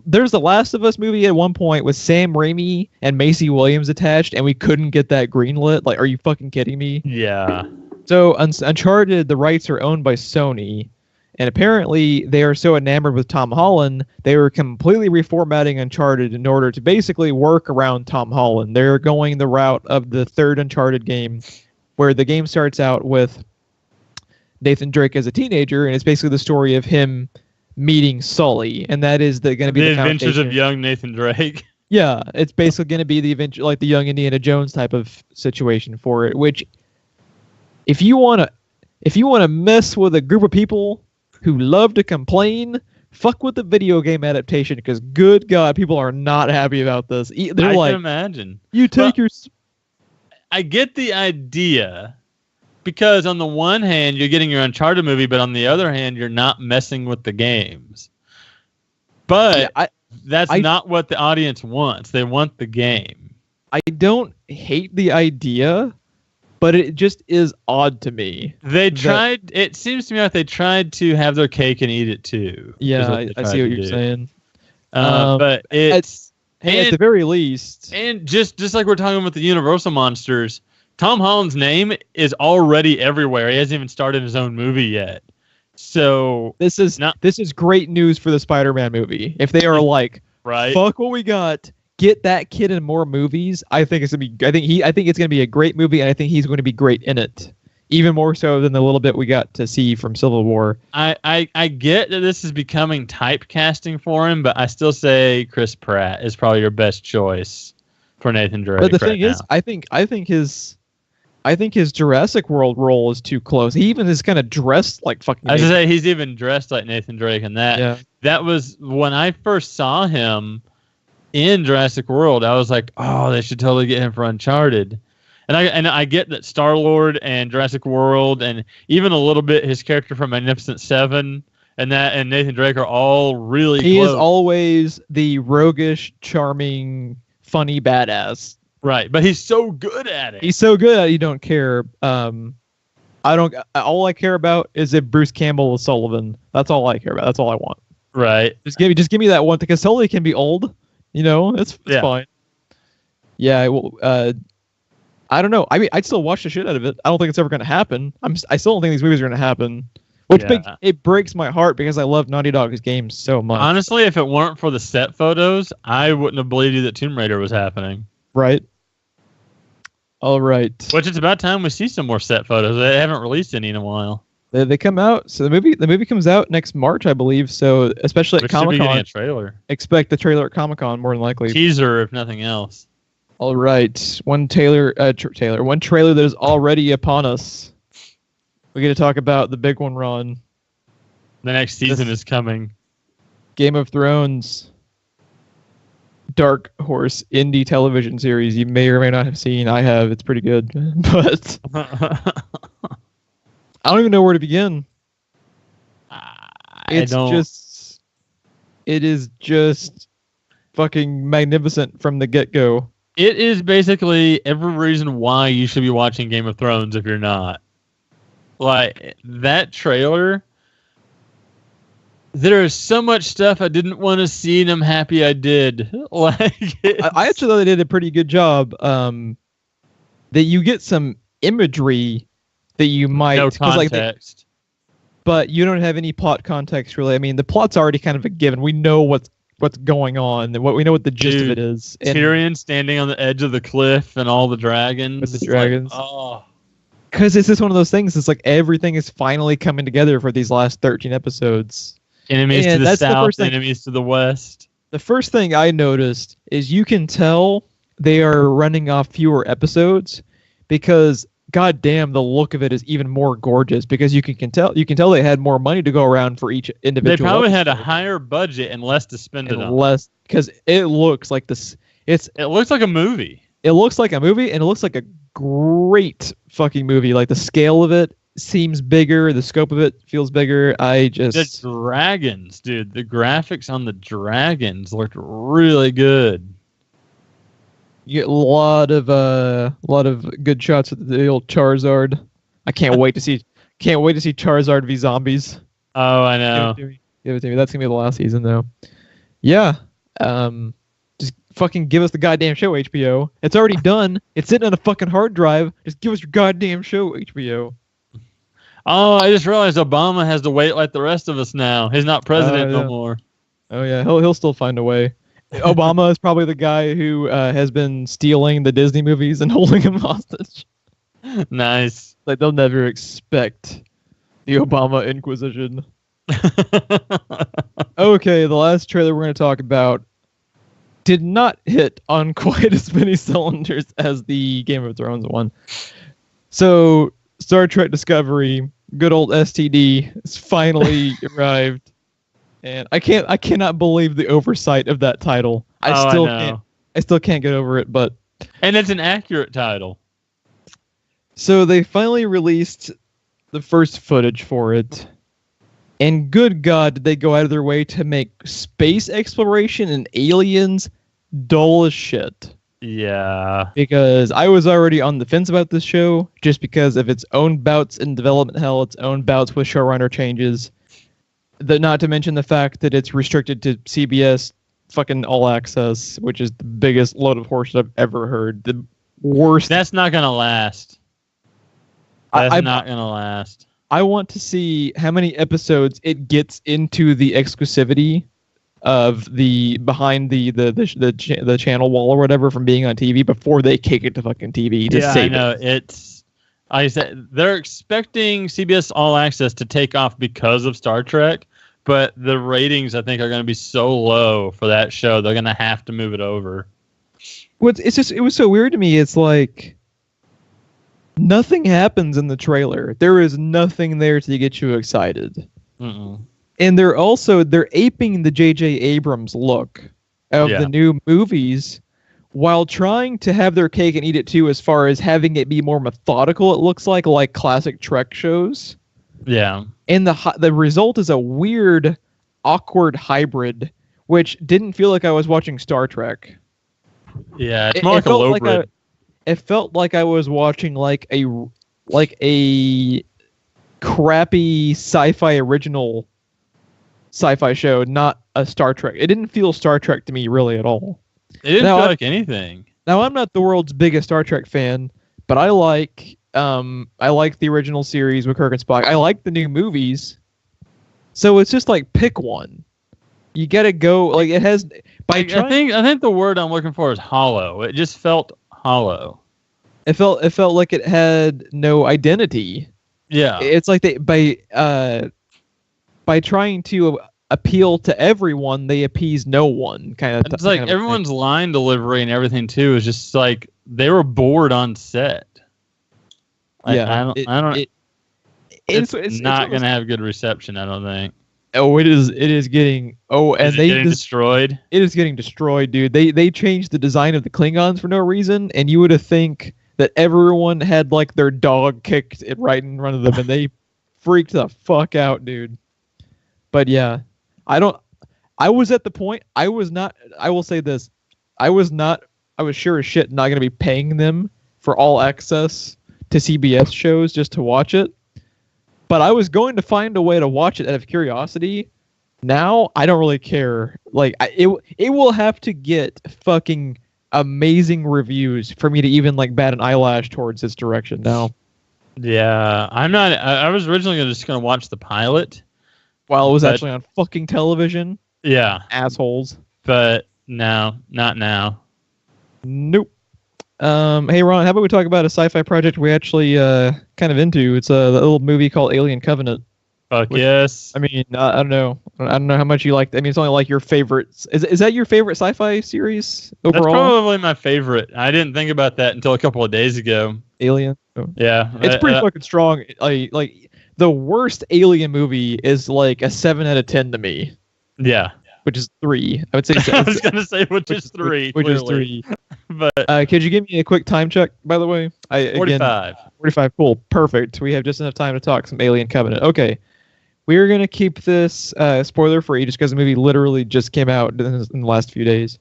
There's the Last of Us movie at one point with Sam Raimi and Macy Williams attached, and we couldn't get that greenlit. Like, are you fucking kidding me? Yeah. So Uncharted, the rights are owned by Sony, and apparently they are so enamored with Tom Holland, they were completely reformatting Uncharted in order to basically work around Tom Holland. They're going the route of the third Uncharted game, where the game starts out with Nathan Drake as a teenager, and it's basically the story of him meeting Sully, and that is going to be the adventures of young Nathan Drake. Yeah, it's basically going to be the adventure, like the young Indiana Jones type of situation for it. Which, if you want to mess with a group of people who love to complain, fuck with the video game adaptation, because good God, people are not happy about this. They're I like, can imagine. You take your. I get the idea. Because on the one hand, you're getting your Uncharted movie, but on the other hand, you're not messing with the games. But that's not what the audience wants. They want the game. I don't hate the idea, but it just is odd to me. It seems to me like they tried to have their cake and eat it too. Yeah, I see what you're saying. But it's... at the very least... And just like we're talking about the Universal monsters... Tom Holland's name is already everywhere. He hasn't even started his own movie yet. So this is great news for the Spider-Man movie. If they are like, right, fuck what we got, get that kid in more movies. I think it's gonna be. I think it's gonna be a great movie, and I think he's going to be great in it, even more so than the little bit we got to see from Civil War. I get that this is becoming typecasting for him, but I still say Chris Pratt is probably your best choice for Nathan Drake. But the thing is, I think his Jurassic World role is too close. He even is kind of dressed like fucking. I was gonna say he's even dressed like Nathan Drake in that. Yeah. That was when I first saw him in Jurassic World. I was like, oh, they should totally get him for Uncharted. And I get that Star-Lord and Jurassic World and even a little bit his character from Magnificent Seven and Nathan Drake are all really close. He is always the roguish, charming, funny badass. Right, but he's so good at it. He's so good at it, you don't care. All I care about is if Bruce Campbell is Sullivan. That's all I care about. That's all I want. Right. Just give me that one, because Sully can be old. You know, it's fine. Yeah. Well, I don't know. I mean, I'd still watch the shit out of it. I don't think it's ever going to happen. I still don't think these movies are going to happen. Which it breaks my heart because I love Naughty Dog's games so much. Honestly, if it weren't for the set photos, I wouldn't have believed you that Tomb Raider was happening. Right. All right. Which it's about time we see some more set photos. They haven't released any in a while. They come out. So the movie comes out next March, I believe. So especially at Comic-Con, a trailer. Expect the trailer at Comic-Con more than likely. Teaser, if nothing else. All right. One trailer that is already upon us. We get to talk about the big one, Ron. The next season is coming. Game of Thrones. Dark Horse indie television series you may or may not have seen. I have. It's pretty good. But I don't even know where to begin. It is just fucking magnificent from the get-go. It is basically every reason why you should be watching Game of Thrones if you're not. Like that trailer. There is so much stuff I didn't want to see, and I'm happy I did. Like, I actually thought they did a pretty good job. That you get some imagery that you might no context, but you don't have any plot context really. I mean, the plot's already kind of a given. We know what's going on, and we know what the gist of it is. And Tyrion standing on the edge of the cliff, and all the dragons. With the dragons. Like, oh. Because it's just one of those things. It's like everything is finally coming together for these last 13 episodes. Enemies to the south, enemies to the west. The first thing I noticed is you can tell they are running off fewer episodes because, goddamn, the look of it is even more gorgeous because you can tell they had more money to go around for each individual. They probably episode. had a higher budget and less to spend it on. Less because it looks like this. It looks like a movie. It looks like a movie, and it looks like a great fucking movie. Like the scale of it seems bigger, the scope of it feels bigger. The dragons, dude. The graphics on the dragons looked really good. You get a lot of good shots of the old Charizard. I can't wait to see Charizard v Zombies. Oh, I know. Give it to me. That's gonna be the last season though. Yeah. Just fucking give us the goddamn show, HBO. It's already done. It's sitting on a fucking hard drive. Just give us your goddamn show, HBO. Oh, I just realized Obama has to wait like the rest of us now. He's not president no more. Oh yeah, he'll still find a way. Obama is probably the guy who has been stealing the Disney movies and holding them hostage. Nice. Like they'll never expect the Obama Inquisition. Okay, the last trailer we're going to talk about did not hit on quite as many cylinders as the Game of Thrones one. So, Star Trek Discovery, good old STD, has finally arrived. And I cannot believe the oversight of that title. I still can't get over it, but and it's an accurate title. So they finally released the first footage for it. And good God, did they go out of their way to make space exploration and aliens dull as shit. Yeah. Because I was already on the fence about this show, just because of its own bouts in development hell, its own bouts with showrunner changes. Not to mention the fact that it's restricted to CBS fucking All Access, which is the biggest load of horseshit I've ever heard. The worst. That's not going to last. That's not going to last. I want to see how many episodes it gets into the exclusivity of the behind the channel wall or whatever from being on TV before they kick it to fucking TV to save it. I know. It's, I said they're expecting CBS All Access to take off because of Star Trek, but the ratings I think are going to be so low for that show they're going to have to move it over. It was so weird to me. It's like nothing happens in the trailer. There is nothing there to get you excited. Mm-mm. And they're aping the J.J. Abrams look of the new movies while trying to have their cake and eat it too, as far as having it be more methodical, it looks like classic Trek shows. Yeah. And the result is a weird, awkward hybrid, which didn't feel like I was watching Star Trek. Yeah, it's more like a low-bred. It felt like I was watching a crappy sci-fi original sci-fi show, not a Star Trek. It didn't feel Star Trek to me really at all. It didn't feel like anything. Now I'm not the world's biggest Star Trek fan, but I like the original series with Kirk and Spock. I like the new movies. So it's just like pick one. You gotta go like it has I think the word I'm looking for is hollow. It just felt hollow. It felt like it had no identity. Yeah. It's like by trying to appeal to everyone, they appease no one kind of. It's like everyone's line delivery and everything too is just like they were bored on set. Yeah, it's not going to have good reception, I don't think. Oh, it is getting. Oh, and is it getting destroyed. It is getting destroyed, dude. They changed the design of the Klingons for no reason, and you would have think that everyone had their dog kicked it right in front of them, and they freaked the fuck out, dude. But yeah, I was at the point. I was not. I will say this. I was sure as shit not going to be paying them for all access to CBS shows just to watch it. but I was going to find a way to watch it out of curiosity. Now I don't really care. Like it will have to get fucking amazing reviews for me to even like bat an eyelash towards this direction now. Yeah, I'm not. I was originally just gonna watch the pilot while it was actually on fucking television. Yeah, assholes. But no, not now. Nope. Hey Ron, how about we talk about a sci-fi project we actually kind of into? It's a little movie called Alien Covenant. Fuck yes. I mean, I don't know. I don't know how much you like. I mean, it's only like your favorite. Is that your favorite sci-fi series overall? That's probably my favorite. I didn't think about that until a couple of days ago. Alien. Oh. Yeah, it's pretty fucking strong. Like the worst Alien movie is like a 7 out of 10 to me. Yeah. Which is 3. I would say. I was gonna say which is 3. Which is 3. But could you give me a quick time check, by the way? 45. 45. Cool. Perfect. We have just enough time to talk some Alien Covenant. Okay. We're going to keep this spoiler-free just because the movie literally just came out in the last few days.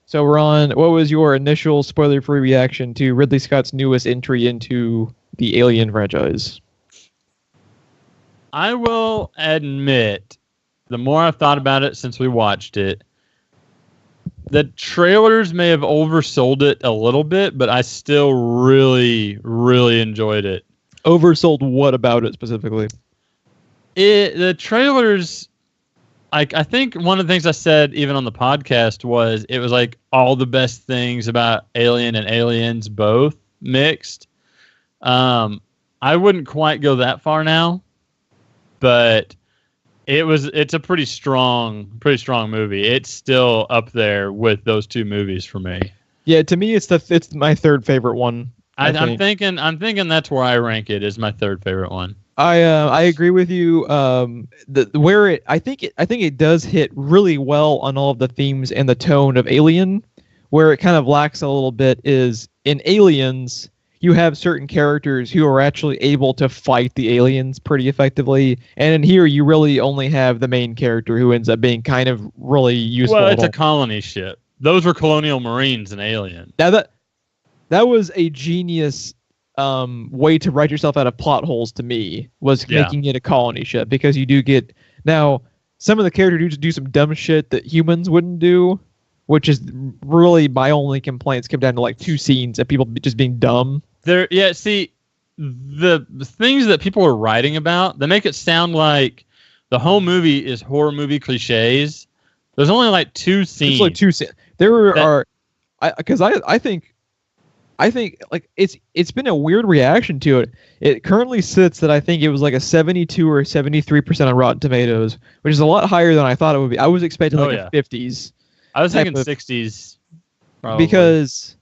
So, Ron, what was your initial spoiler-free reaction to Ridley Scott's newest entry into the Alien franchise? I will admit, the more I've thought about it since we watched it, the trailers may have oversold it a little bit, but I still really, really enjoyed it. Oversold what about it specifically? The trailers, I think one of the things I said even on the podcast was it was like all the best things about Alien and Aliens both mixed. I wouldn't quite go that far now, but it's a pretty strong movie. It's still up there with those two movies for me. Yeah, to me it's my third favorite one. I'm thinking that's where I rank it, is my third favorite one. I agree with you. I think it does hit really well on all of the themes and the tone of Alien. Where it kind of lacks a little bit is in Aliens, you have certain characters who are actually able to fight the aliens pretty effectively, and in here you really only have the main character who ends up being kind of really useful. Well, it's a colony ship. Those were colonial marines in Alien. Now that was a genius way to write yourself out of plot holes to me, was making it a colony ship, because you do get now some of the characters do some dumb shit that humans wouldn't do, which is really my only complaints come down to like 2 scenes of people just being dumb. See, the things that people are writing about, they make it sound like the whole movie is horror movie cliches. There's only like 2 scenes. It's like 2 scenes. I think like it's been a weird reaction to it. It currently sits that I think it was like a 72 or 73% on Rotten Tomatoes, which is a lot higher than I thought it would be. I was expecting a 50s. I was thinking 60s. Probably. Because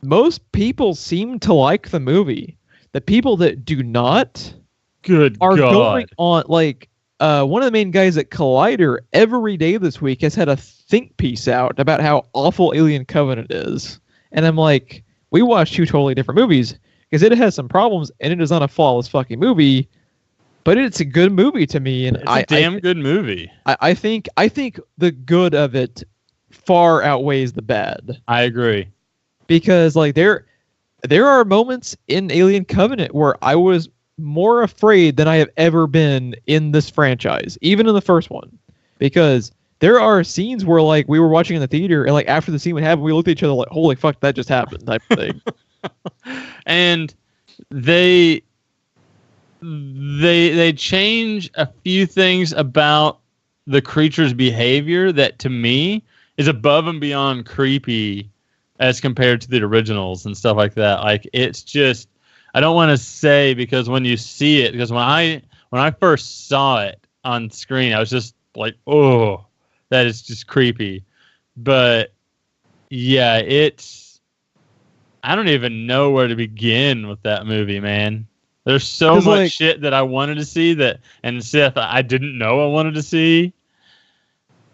most people seem to like the movie. The people that do not are going on, like one of the main guys at Collider every day this week has had a think piece out about how awful Alien Covenant is. And I'm like, we watched 2 totally different movies, because it has some problems and it is not a flawless fucking movie, but it's a good movie to me. And it's a damn good movie. I think the good of it far outweighs the bad. I agree. Because like there are moments in Alien Covenant where I was more afraid than I have ever been in this franchise, even in the first one. Because there are scenes where like we were watching in the theater and like after the scene would happen, we looked at each other like, holy fuck, that just happened type of thing. And they change a few things about the creature's behavior that to me is above and beyond creepy as compared to the originals and stuff like that. Like, it's just, I don't want to say, because when you see it, because when I first saw it on screen, I was just like, oh, that is just creepy. But yeah, I don't even know where to begin with that movie, man. There's so much shit that I wanted to see and Seth, I didn't know I wanted to see.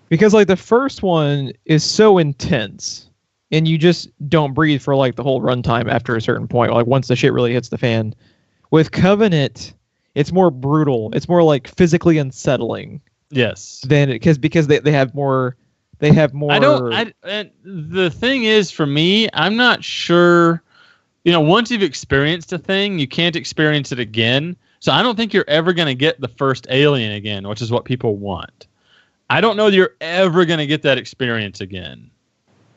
Because like the first one is so intense, and you just don't breathe for like the whole runtime after a certain point. Like once the shit really hits the fan. With Covenant, it's more brutal. It's more like physically unsettling. Yes. Because they have more. They have more. The thing is, for me, I'm not sure. Once you've experienced a thing, you can't experience it again. So I don't think you're ever going to get the first Alien again, which is what people want. I don't know that you're ever going to get that experience again.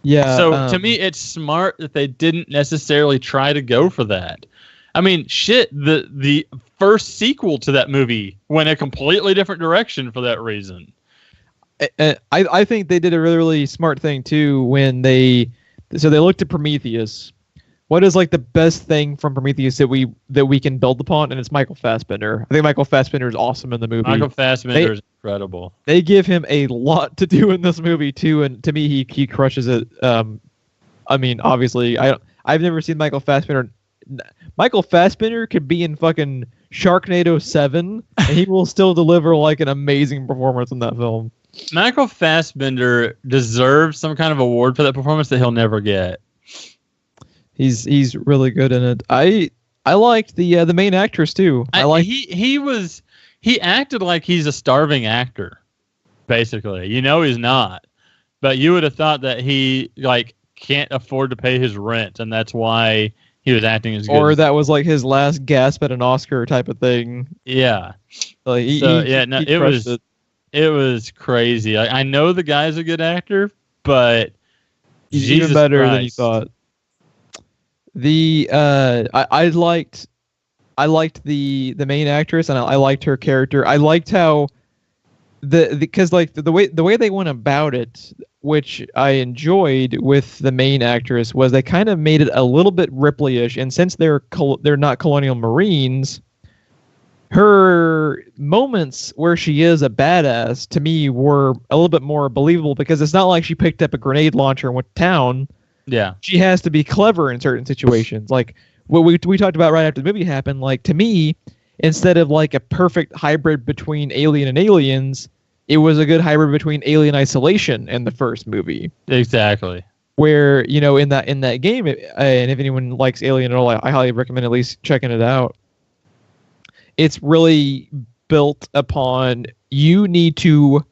Yeah. So to me, it's smart that they didn't necessarily try to go for that. I mean, shit, the first sequel to that movie went a completely different direction for that reason. I think they did a really, really smart thing too when they looked at Prometheus. What is like the best thing from Prometheus that we can build upon? And it's Michael Fassbender. I think Michael Fassbender is awesome in the movie. Michael Fassbender is incredible. They give him a lot to do in this movie too, and to me he crushes it. I mean, obviously, I've never seen Michael Fassbender. Michael Fassbender could be in fucking Sharknado 7, and he will still deliver like an amazing performance in that film. Michael Fassbender deserves some kind of award for that performance that he'll never get. He's really good in it. I liked the main actress too. He acted like he's a starving actor, basically. You know he's not, but you would have thought that he like can't afford to pay his rent, and that's why he was acting as good. Or that was like his last gasp at an Oscar type of thing. Yeah. Like it was crazy. I know the guy's a good actor, but he's even better than you thought. I liked the main actress, and I liked her character. I liked how because like the way they went about it, which I enjoyed with the main actress, was they kind of made it a little bit Ripley-ish, and since they're not colonial Marines, her moments where she is a badass to me were a little bit more believable, because it's not like she picked up a grenade launcher and went to town. Yeah, she has to be clever in certain situations. Like what we talked about right after the movie happened. Like to me, instead of like a perfect hybrid between Alien and Aliens, it was a good hybrid between Alien Isolation and the first movie. Exactly. Where in that game, and if anyone likes Alien at all, I highly recommend at least checking it out. It's really built upon you need to.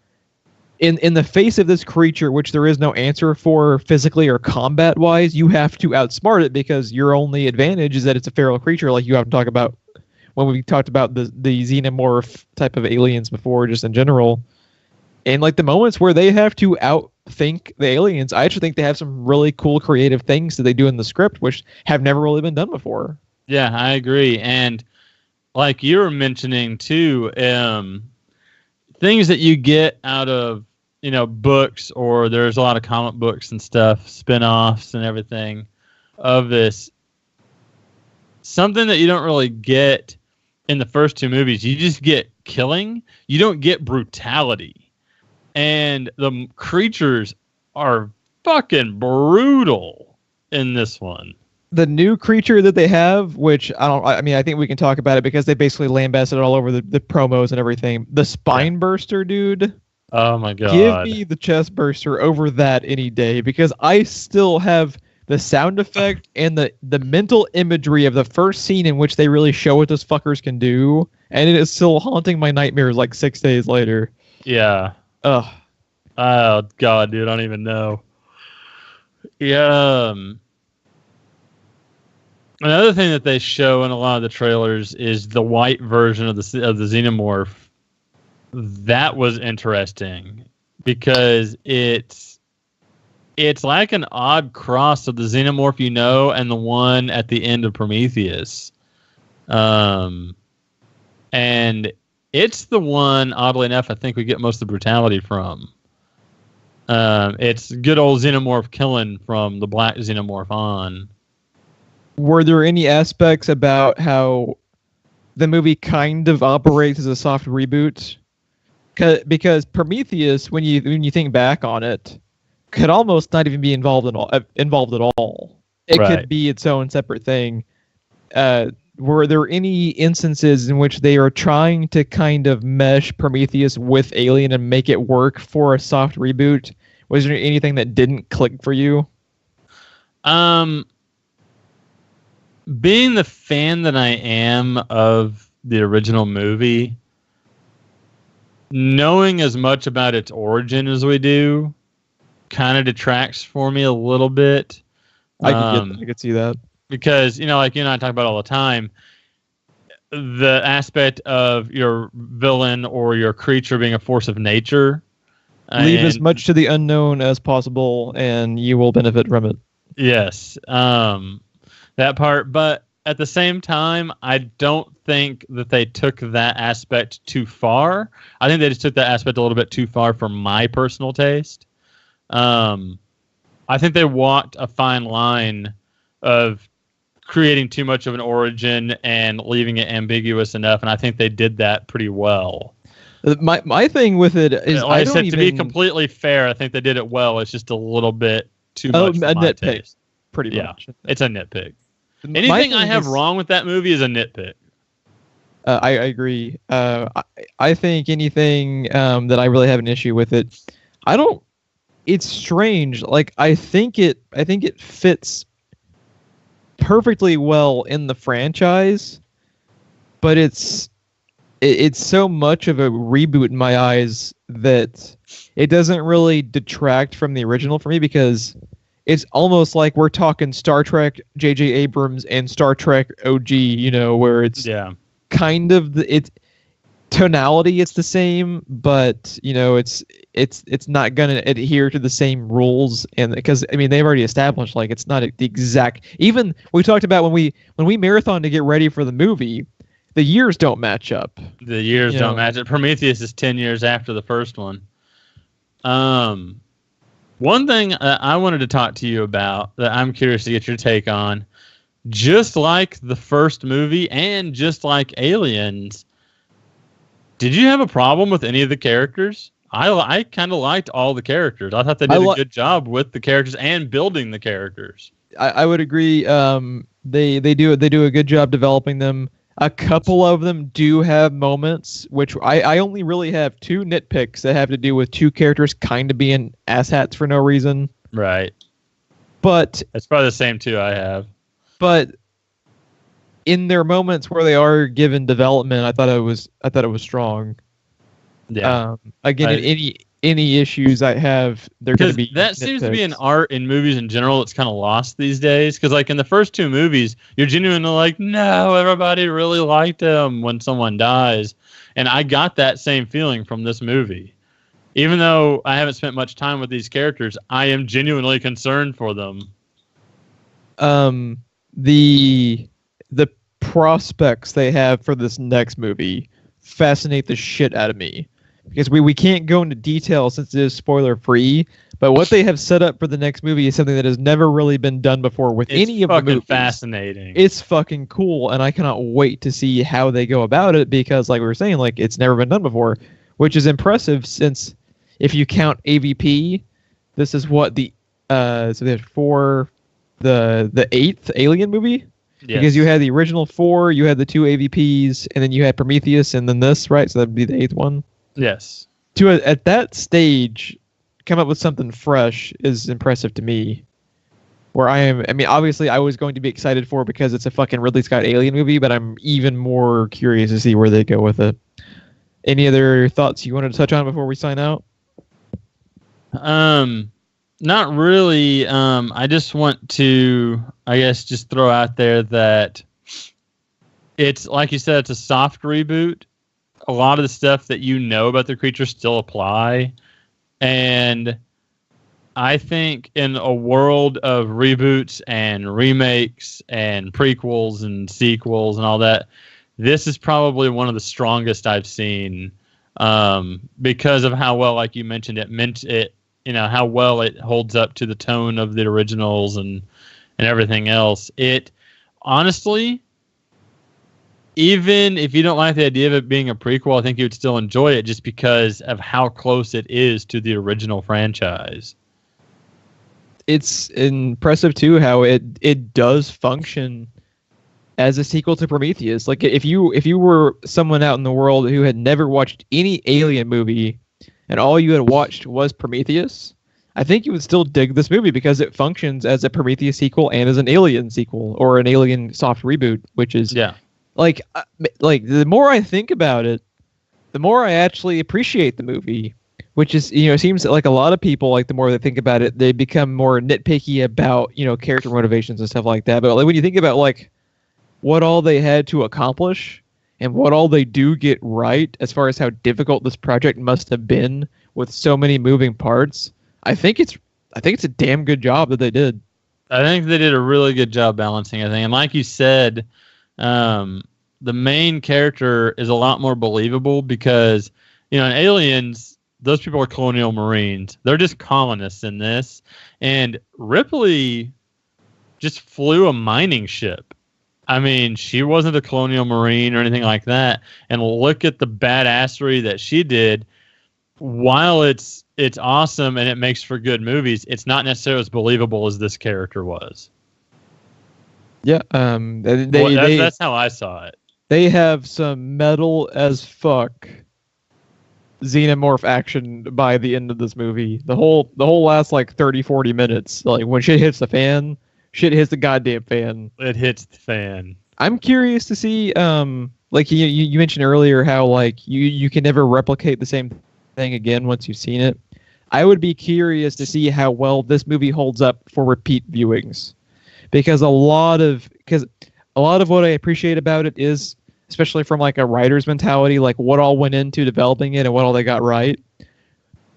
In the face of this creature, which there is no answer for physically or combat-wise, you have to outsmart it, because your only advantage is that it's a feral creature, like you have to talk about when we talked about the xenomorph type of aliens before, just in general. And like the moments where they have to outthink the aliens, I actually think they have some really cool creative things that they do in the script, which have never really been done before. Yeah, I agree. And like you were mentioning too, things that you get out of books, or there's a lot of comic books and stuff, spin-offs and everything of this. Something that you don't really get in the first two movies. You just get killing. You don't get brutality. And the creatures are fucking brutal in this one. The new creature that they have, which I think we can talk about it because they basically lambasted it all over the promos and everything. The Spineburster dude. Oh my god. Give me the chest burster over that any day, because I still have the sound effect and the mental imagery of the first scene in which they really show what those fuckers can do, and it is still haunting my nightmares like 6 days later. Yeah. Ugh. Oh god, dude, I don't even know. Yeah. Another thing that they show in a lot of the trailers is the white version of the xenomorph. That was interesting because it's like an odd cross of the xenomorph and the one at the end of Prometheus. And it's the one, oddly enough, I think we get most of the brutality from. It's good old xenomorph killing from the black xenomorph on. Were there any aspects about how the movie kind of operates as a soft reboot? Because Prometheus, when you think back on it, could almost not even be involved at all. It Right. could be its own separate thing. Were there any instances in which they are trying to kind of mesh Prometheus with Alien and make it work for a soft reboot? Was there anything that didn't click for you? Being the fan that I am of the original movie, knowing as much about its origin as we do kind of detracts for me a little bit. I could see that. Because, like you and I talk about all the time, the aspect of your villain or your creature being a force of nature. Leave as much to the unknown as possible, and you will benefit from it. Yes, that part. But at the same time, I don't think that they took that aspect too far. I think they just took that aspect a little bit too far for my personal taste. I think they walked a fine line of creating too much of an origin and leaving it ambiguous enough, and I think they did that pretty well. My thing with it is, like I said, to be completely fair, I think they did it well. It's just a little bit too much for my taste. Pretty much. It's a nitpick. Anything I have wrong with that movie is a nitpick. I agree. I think anything that I really have an issue with it, I don't. It's strange. Like I think it fits perfectly well in the franchise, but it's so much of a reboot in my eyes that it doesn't really detract from the original for me, because it's almost like we're talking Star Trek J.J. Abrams and Star Trek OG, where it's kind of it's tonality, it's the same, but it's not going to adhere to the same rules, and because they've already established like it's not the exact. Even we talked about when we marathon to get ready for the movie, the years don't match up. The years don't match up. Prometheus is 10 years after the first one. One thing I wanted to talk to you about that I'm curious to get your take on, just like the first movie and just like Aliens, did you have a problem with any of the characters? I kind of liked all the characters. I thought they did a good job with the characters and building the characters. I would agree. They do a good job developing them. A couple of them do have moments, which I only really have two nitpicks that have to do with two characters kind of being asshats for no reason. Right. But it's probably the same two I have. But in their moments where they are given development, I thought it was strong. Yeah. Again, any issues I have, they're going to be that seems to be an art in movies in general that's kind of lost these days. Because like in the first two movies, you're genuinely like, no, everybody really liked him when someone dies, and I got that same feeling from this movie. Even though I haven't spent much time with these characters, I am genuinely concerned for them. The prospects they have for this next movie fascinate the shit out of me, because we can't go into detail since it is spoiler free, but what they have set up for the next movie is something that has never really been done before with any of the movies. It's fucking fascinating. It's fucking cool, and I cannot wait to see how they go about it, because like we were saying, like it's never been done before, which is impressive since if you count AVP, this is what so there's the 8th Alien movie. Yes. Because you had the original 4, you had the 2 AVPs, and then you had Prometheus, and then this, right? So that'd be the 8th one. Yes. At that stage, come up with something fresh is impressive to me. Where obviously I was going to be excited for it because it's a fucking Ridley Scott Alien movie, but I'm even more curious to see where they go with it. Any other thoughts you wanted to touch on before we sign out? Not really. I just want to, I guess, just throw out there that it's, like you said, it's a soft reboot. A lot of the stuff that you know about the creature still apply. And I think in a world of reboots and remakes and prequels and sequels and all that, this is probably one of the strongest I've seen, because of how well, like you mentioned, how well it holds up to the tone of the originals and everything else. It honestly, even if you don't like the idea of it being a prequel, I think you would still enjoy it just because of how close it is to the original franchise. It's impressive too how it does function as a sequel to Prometheus. Like if you were someone out in the world who had never watched any Alien movie and all you had watched was Prometheus, I think you would still dig this movie because it functions as a Prometheus sequel and as an Alien sequel or an Alien soft reboot, which is like the more I think about it, the more I actually appreciate the movie. Which is, it seems like a lot of people, like the more they think about it, they become more nitpicky about, character motivations and stuff like that. But like when you think about like what all they had to accomplish, and what all they do get right as far as how difficult this project must have been with so many moving parts, I think it's a damn good job that they did. I think they did a really good job balancing everything. And like you said, the main character is a lot more believable because, in Aliens, those people are colonial marines. They're just colonists in this. And Ripley just flew a mining ship. I mean, she wasn't a colonial marine or anything like that. And look at the badassery that she did. While it's awesome and it makes for good movies, it's not necessarily as believable as this character was. Yeah, that's how I saw it. They have some metal as fuck Xenomorph action by the end of this movie. The whole last like 30-40 minutes, like when shit hits the fan, shit hits the goddamn fan. It hits the fan. I'm curious to see, like you mentioned earlier, how like you can never replicate the same thing again once you've seen it. I would be curious to see how well this movie holds up for repeat viewings, because a lot of what I appreciate about it is, especially from like a writer's mentality, like what all went into developing it and what all they got right.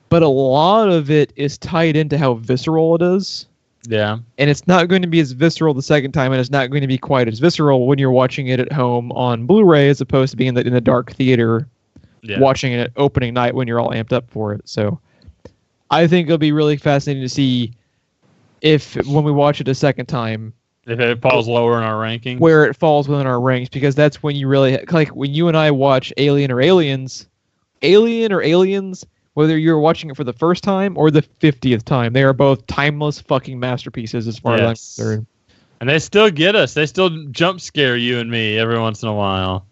But a lot of it is tied into how visceral it is. Yeah. And it's not going to be as visceral the second time, and it's not going to be quite as visceral when you're watching it at home on Blu-ray as opposed to being in the dark theater, watching it opening night when you're all amped up for it. So I think it'll be really fascinating to see if, when we watch it a second time, if it falls lower in our ranking, where it falls within our ranks, because that's when you really, like when you and I watch Alien or Aliens, whether you're watching it for the first time or the 50th time, they are both timeless fucking masterpieces as far as I'm concerned. And they still get us. They still jump scare you and me every once in a while.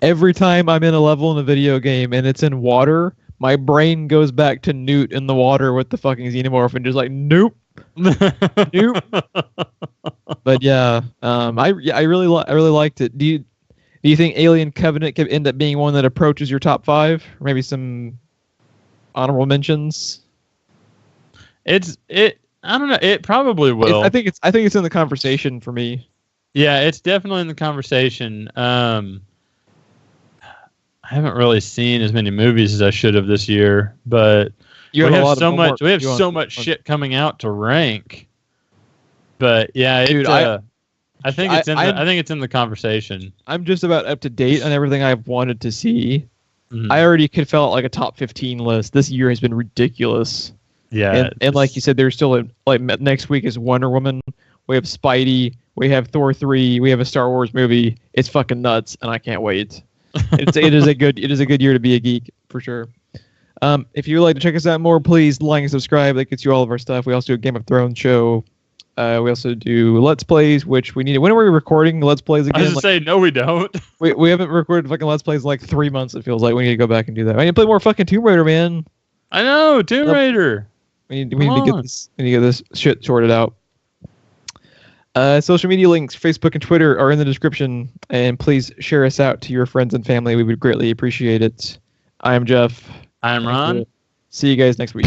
Every time I'm in a level in a video game and it's in water, my brain goes back to Newt in the water with the fucking xenomorph and just like, nope. Nope. But yeah, I really liked it. Do you think Alien Covenant could end up being one that approaches your top 5, or maybe some honorable mentions? I don't know. It probably will. I think it's in the conversation for me. Yeah, it's definitely in the conversation. I haven't really seen as many movies as I should have this year, but we have so much shit coming out to rank. But yeah, dude, I think it's in the conversation. I'm just about up to date on everything I've wanted to see. Mm-hmm. I already could fill out like a top 15 list. This year has been ridiculous. Yeah, and like you said, there's still like next week is Wonder Woman. We have Spidey. We have Thor 3. We have a Star Wars movie. It's fucking nuts, and I can't wait. It is a good year to be a geek for sure. If you would like to check us out more, please like and subscribe. That gets you all of our stuff. We also do a Game of Thrones show. We also do Let's Plays, which we need. When are we recording Let's Plays again? I was just say no, we don't. We haven't recorded fucking Let's Plays in like 3 months. It feels like we need to go back and do that. I need to play more fucking Tomb Raider, man. I know, Tomb Raider. We need to get this shit sorted out. Social media links, Facebook and Twitter, are in the description, and please share us out to your friends and family. We would greatly appreciate it. I am Geoff. I am Ron. See you guys next week.